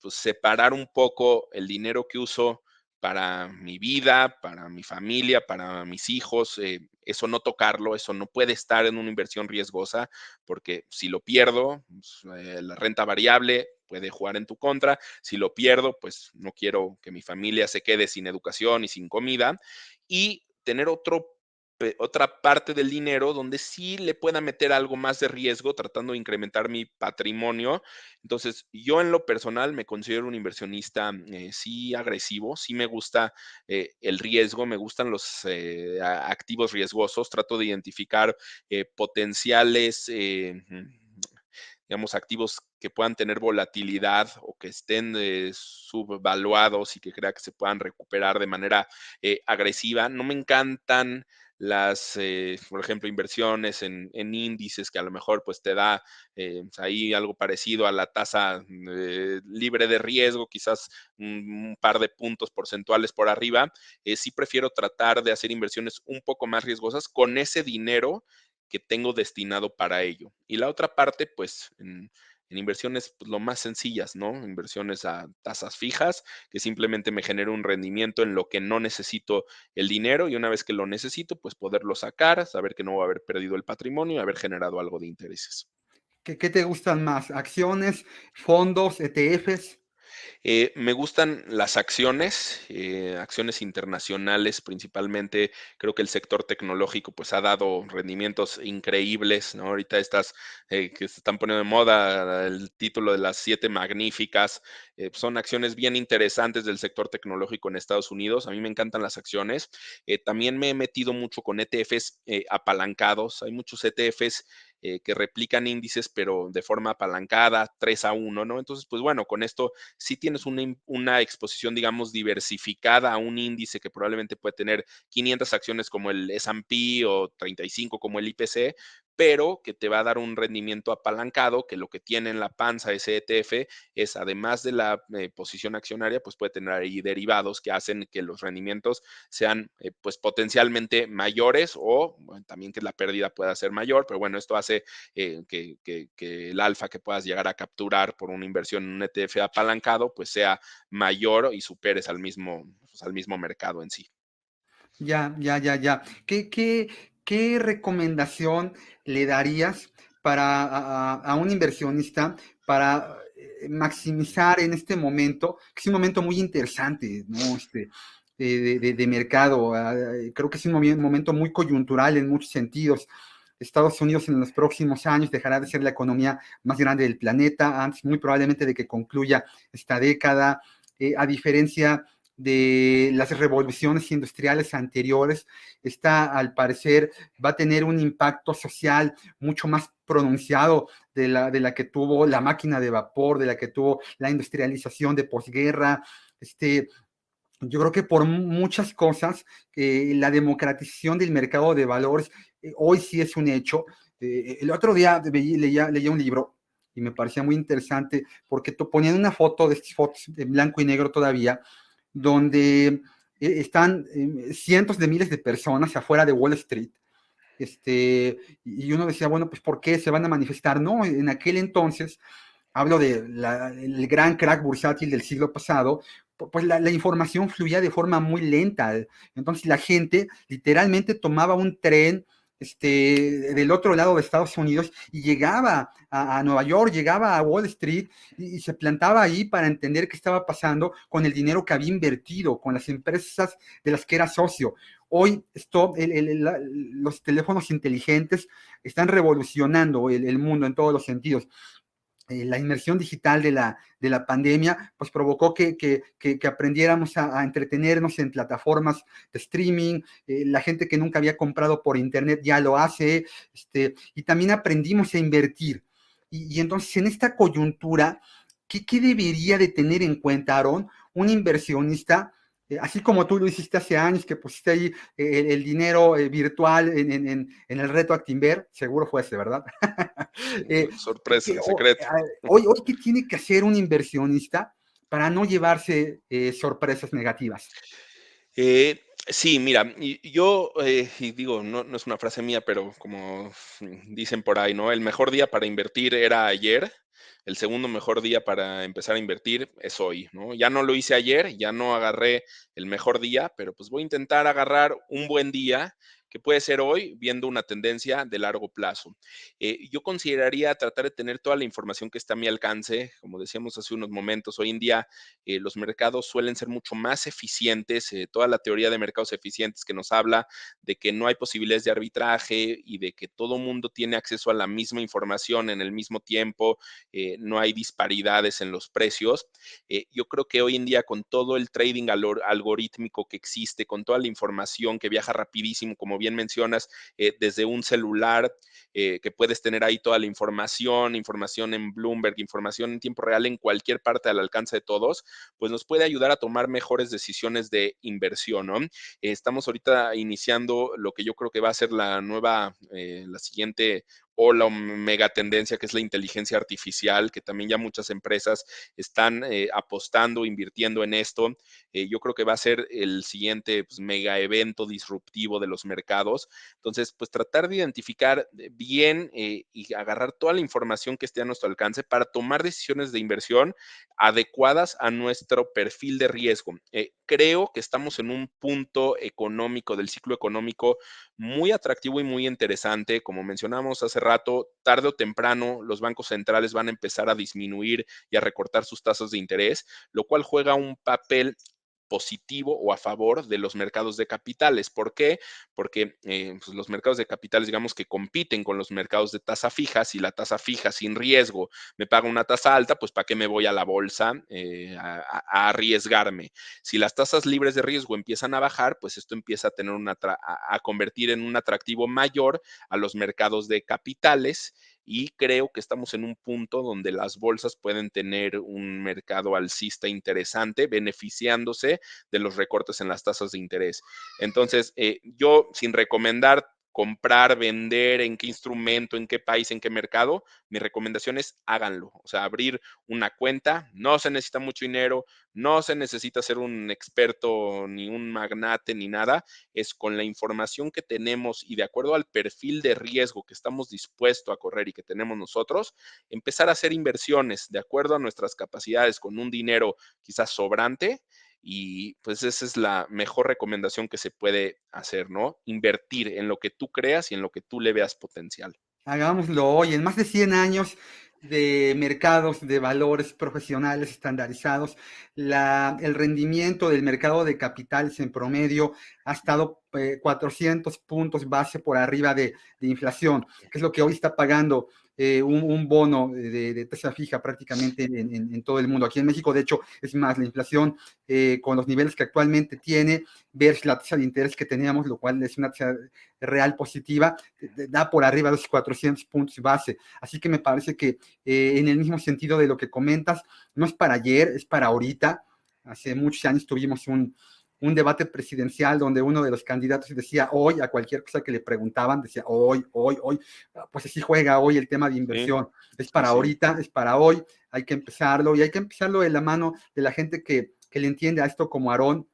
pues separar un poco el dinero que uso para mi vida, para mi familia, para mis hijos, eso no tocarlo, eso no puede estar en una inversión riesgosa, porque si lo pierdo, pues, la renta variable puede jugar en tu contra, si lo pierdo, pues no quiero que mi familia se quede sin educación y sin comida, y tener otra parte del dinero donde sí le pueda meter algo más de riesgo, tratando de incrementar mi patrimonio. Entonces, yo en lo personal me considero un inversionista, sí agresivo, sí me gusta el riesgo, me gustan los activos riesgosos, trato de identificar potenciales, digamos, activos que puedan tener volatilidad o que estén subvaluados y que crea que se puedan recuperar de manera agresiva. No me encantan por ejemplo, inversiones en índices que a lo mejor pues te da ahí algo parecido a la tasa libre de riesgo, quizás un par de puntos porcentuales por arriba. Sí prefiero tratar de hacer inversiones un poco más riesgosas con ese dinero que tengo destinado para ello. Y la otra parte, pues, en inversiones pues, lo más sencillas, ¿no? Inversiones a tasas fijas, que simplemente me genere un rendimiento en lo que no necesito el dinero y una vez que lo necesito, pues poderlo sacar, saber que no voy a haber perdido el patrimonio y haber generado algo de intereses. ¿Qué te gustan más? ¿Acciones, fondos, ETFs? Me gustan las acciones, acciones internacionales principalmente. Creo que el sector tecnológico pues ha dado rendimientos increíbles, ¿no? Ahorita estas que se están poniendo de moda, el título de las siete magníficas, son acciones bien interesantes del sector tecnológico en Estados Unidos. A mí me encantan las acciones. También me he metido mucho con ETFs apalancados. Hay muchos ETFs que replican índices, pero de forma apalancada, 3-1, ¿no? Entonces, pues bueno, con esto si tienes una exposición, digamos, diversificada a un índice que probablemente puede tener 500 acciones como el S&P o 35 como el IPC, pero que te va a dar un rendimiento apalancado, que lo que tiene en la panza ese ETF es, además de la posición accionaria, pues puede tener ahí derivados que hacen que los rendimientos sean pues potencialmente mayores o bueno, también que la pérdida pueda ser mayor, pero bueno, esto hace que el alfa que puedas llegar a capturar por una inversión en un ETF apalancado, pues sea mayor y superes pues, al mismo mercado en sí. Ya, ya, ya, ya. ¿Qué recomendación le darías para a un inversionista para maximizar en este momento, que es un momento muy interesante, ¿no? De mercado. Creo que es un momento muy coyuntural en muchos sentidos. Estados Unidos en los próximos años dejará de ser la economía más grande del planeta, antes muy probablemente de que concluya esta década, a diferencia de las revoluciones industriales anteriores. Esta, al parecer, va a tener un impacto social mucho más pronunciado de la que tuvo la máquina de vapor, de la que tuvo la industrialización de posguerra. Yo creo que por muchas cosas, la democratización del mercado de valores hoy sí es un hecho. El otro día leía un libro y me parecía muy interesante porque ponían una foto de estas fotos en blanco y negro todavía, donde están cientos de miles de personas afuera de Wall Street. Y uno decía, bueno, pues ¿por qué se van a manifestar? No, en aquel entonces, hablo del gran crack bursátil del siglo pasado, pues la información fluía de forma muy lenta. Entonces la gente literalmente tomaba un tren del otro lado de Estados Unidos y llegaba a Nueva York, llegaba a Wall Street y se plantaba ahí para entender qué estaba pasando con el dinero que había invertido, con las empresas de las que era socio. Hoy los teléfonos inteligentes están revolucionando el mundo en todos los sentidos. La inmersión digital de la pandemia, pues provocó que aprendiéramos a entretenernos en plataformas de streaming. La gente que nunca había comprado por internet ya lo hace, y también aprendimos a invertir. Y entonces, en esta coyuntura, ¿qué debería de tener en cuenta, Aaron, un inversionista? Así como tú lo hiciste hace años, que pusiste ahí el dinero virtual en el reto Actinver, seguro fue ese, ¿verdad? Eh, Sorpresa, secreto. hoy, ¿qué tiene que hacer un inversionista para no llevarse sorpresas negativas? Sí, mira, yo y digo, no es una frase mía, pero como dicen por ahí, ¿no? El mejor día para invertir era ayer, el segundo mejor día para empezar a invertir es hoy, ¿no? Ya no lo hice ayer, ya no agarré el mejor día, pero pues voy a intentar agarrar un buen día que puede ser hoy, viendo una tendencia de largo plazo. Yo consideraría tratar de tener toda la información que está a mi alcance. Como decíamos hace unos momentos, hoy en día los mercados suelen ser mucho más eficientes. Toda la teoría de mercados eficientes que nos habla de que no hay posibilidades de arbitraje y de que todo mundo tiene acceso a la misma información en el mismo tiempo, no hay disparidades en los precios. Yo creo que hoy en día, con todo el trading algorítmico que existe, con toda la información que viaja rapidísimo, como bien mencionas, desde un celular, que puedes tener ahí toda la información en Bloomberg, información en tiempo real en cualquier parte al alcance de todos, pues nos puede ayudar a tomar mejores decisiones de inversión, ¿no? Estamos ahorita iniciando lo que yo creo que va a ser la siguiente ola o mega tendencia, que es la inteligencia artificial, que también ya muchas empresas están apostando, invirtiendo en esto. Yo creo que va a ser el siguiente pues, mega evento disruptivo de los mercados. Entonces, pues tratar de identificar bien y agarrar toda la información que esté a nuestro alcance para tomar decisiones de inversión adecuadas a nuestro perfil de riesgo. Creo que estamos en un punto económico del ciclo económico muy atractivo y muy interesante. Como mencionamos hace rato, tarde o temprano los bancos centrales van a empezar a disminuir y a recortar sus tasas de interés, lo cual juega un papel positivo o a favor de los mercados de capitales. ¿Por qué? Porque pues los mercados de capitales, digamos que compiten con los mercados de tasa fija. Si la tasa fija sin riesgo me paga una tasa alta, pues ¿para qué me voy a la bolsa a arriesgarme? Si las tasas libres de riesgo empiezan a bajar, pues esto empieza a tener a convertir en un atractivo mayor a los mercados de capitales, y creo que estamos en un punto donde las bolsas pueden tener un mercado alcista interesante, beneficiándose de los recortes en las tasas de interés. Entonces, yo sin recomendar comprar, vender, en qué instrumento, en qué país, en qué mercado, mi recomendación es háganlo. O sea, abrir una cuenta, no se necesita mucho dinero, no se necesita ser un experto ni un magnate ni nada, es con la información que tenemos y de acuerdo al perfil de riesgo que estamos dispuestos a correr y que tenemos nosotros, empezar a hacer inversiones de acuerdo a nuestras capacidades con un dinero quizás sobrante y pues esa es la mejor recomendación que se puede hacer, ¿no? Invertir en lo que tú creas y en lo que tú le veas potencial. Hagámoslo hoy. En más de 100 años de mercados de valores profesionales estandarizados, el rendimiento del mercado de capitales en promedio ha estado 400 puntos base por arriba de inflación, que es lo que hoy está pagando un bono de tasa fija prácticamente en todo el mundo. Aquí en México, de hecho, es más, la inflación con los niveles que actualmente tiene versus la tasa de interés que teníamos, lo cual es una tasa real positiva, da por arriba de los 400 puntos base. Así que me parece que en el mismo sentido de lo que comentas, no es para ayer, es para ahorita. Hace muchos años tuvimos un debate presidencial donde uno de los candidatos decía hoy a cualquier cosa que le preguntaban, decía hoy, hoy, hoy. Pues así juega hoy el tema de Sí, inversión. Es sí, para sí. ahorita, es para hoy, hay que empezarlo y hay que empezarlo de la mano de la gente que le entiende a esto como Aarón,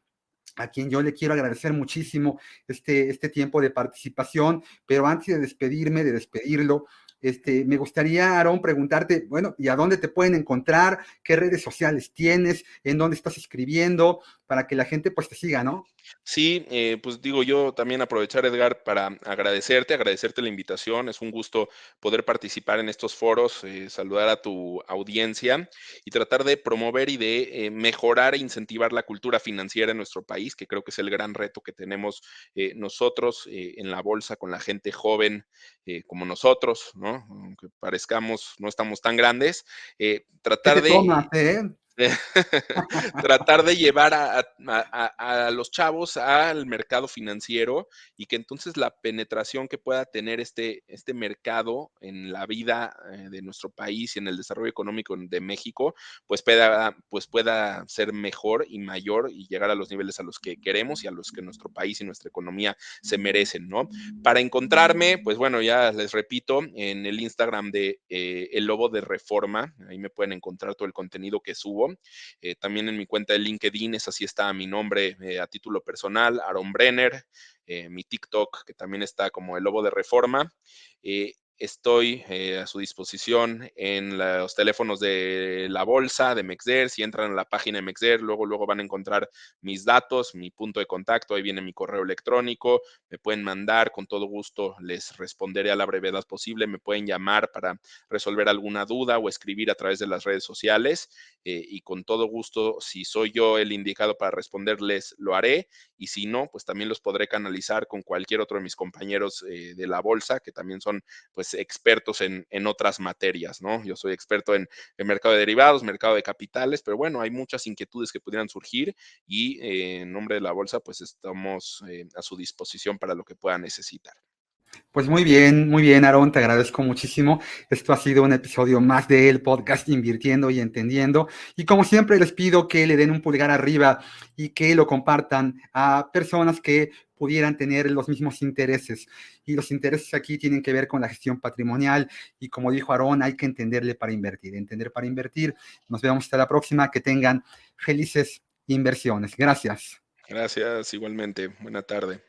a quien yo le quiero agradecer muchísimo este tiempo de participación, pero antes de despedirme, de despedirlo, me gustaría, Aarón, preguntarte, bueno, ¿y a dónde te pueden encontrar? ¿Qué redes sociales tienes? ¿En dónde estás escribiendo? Para que la gente pues te siga, ¿no? Sí, pues digo yo también aprovechar, Edgar, para agradecerte la invitación. Es un gusto poder participar en estos foros, saludar a tu audiencia y tratar de promover y de mejorar e incentivar la cultura financiera en nuestro país, que creo que es el gran reto que tenemos nosotros en la bolsa con la gente joven como nosotros, ¿no? Aunque parezcamos, no estamos tan grandes, ¿Qué tratar te tomas, de eh? tratar de llevar a los chavos al mercado financiero y que entonces la penetración que pueda tener este mercado en la vida de nuestro país y en el desarrollo económico de México, pues pueda ser mejor y mayor y llegar a los niveles a los que queremos y a los que nuestro país y nuestra economía se merecen, ¿no? Para encontrarme, pues bueno, ya les repito, en el Instagram de El Lobo de Reforma, ahí me pueden encontrar todo el contenido que subo. También en mi cuenta de LinkedIn, es así está mi nombre a título personal, Aaron Brenner, mi TikTok, que también está como El Lobo de Reforma. Estoy a su disposición en los teléfonos de la bolsa, de Mexder. Si entran a la página de Mexder, luego van a encontrar mis datos, mi punto de contacto. Ahí viene mi correo electrónico. Me pueden mandar, con todo gusto les responderé a la brevedad posible. Me pueden llamar para resolver alguna duda o escribir a través de las redes sociales. Y con todo gusto, si soy yo el indicado para responderles, lo haré. Y si no, pues también los podré canalizar con cualquier otro de mis compañeros de la bolsa, que también son pues expertos en otras materias, ¿no? Yo soy experto en mercado de derivados, mercado de capitales, pero bueno, hay muchas inquietudes que pudieran surgir y en nombre de la bolsa, pues estamos a su disposición para lo que puedan necesitar. Pues muy bien, Aaron, te agradezco muchísimo. Esto ha sido un episodio más del podcast Invirtiendo y Entendiendo. Y como siempre, les pido que le den un pulgar arriba y que lo compartan a personas que pudieran tener los mismos intereses. Y los intereses aquí tienen que ver con la gestión patrimonial. Y como dijo Aaron, hay que entenderle para invertir. Entender para invertir. Nos vemos hasta la próxima. Que tengan felices inversiones. Gracias. Gracias, igualmente. Buena tarde.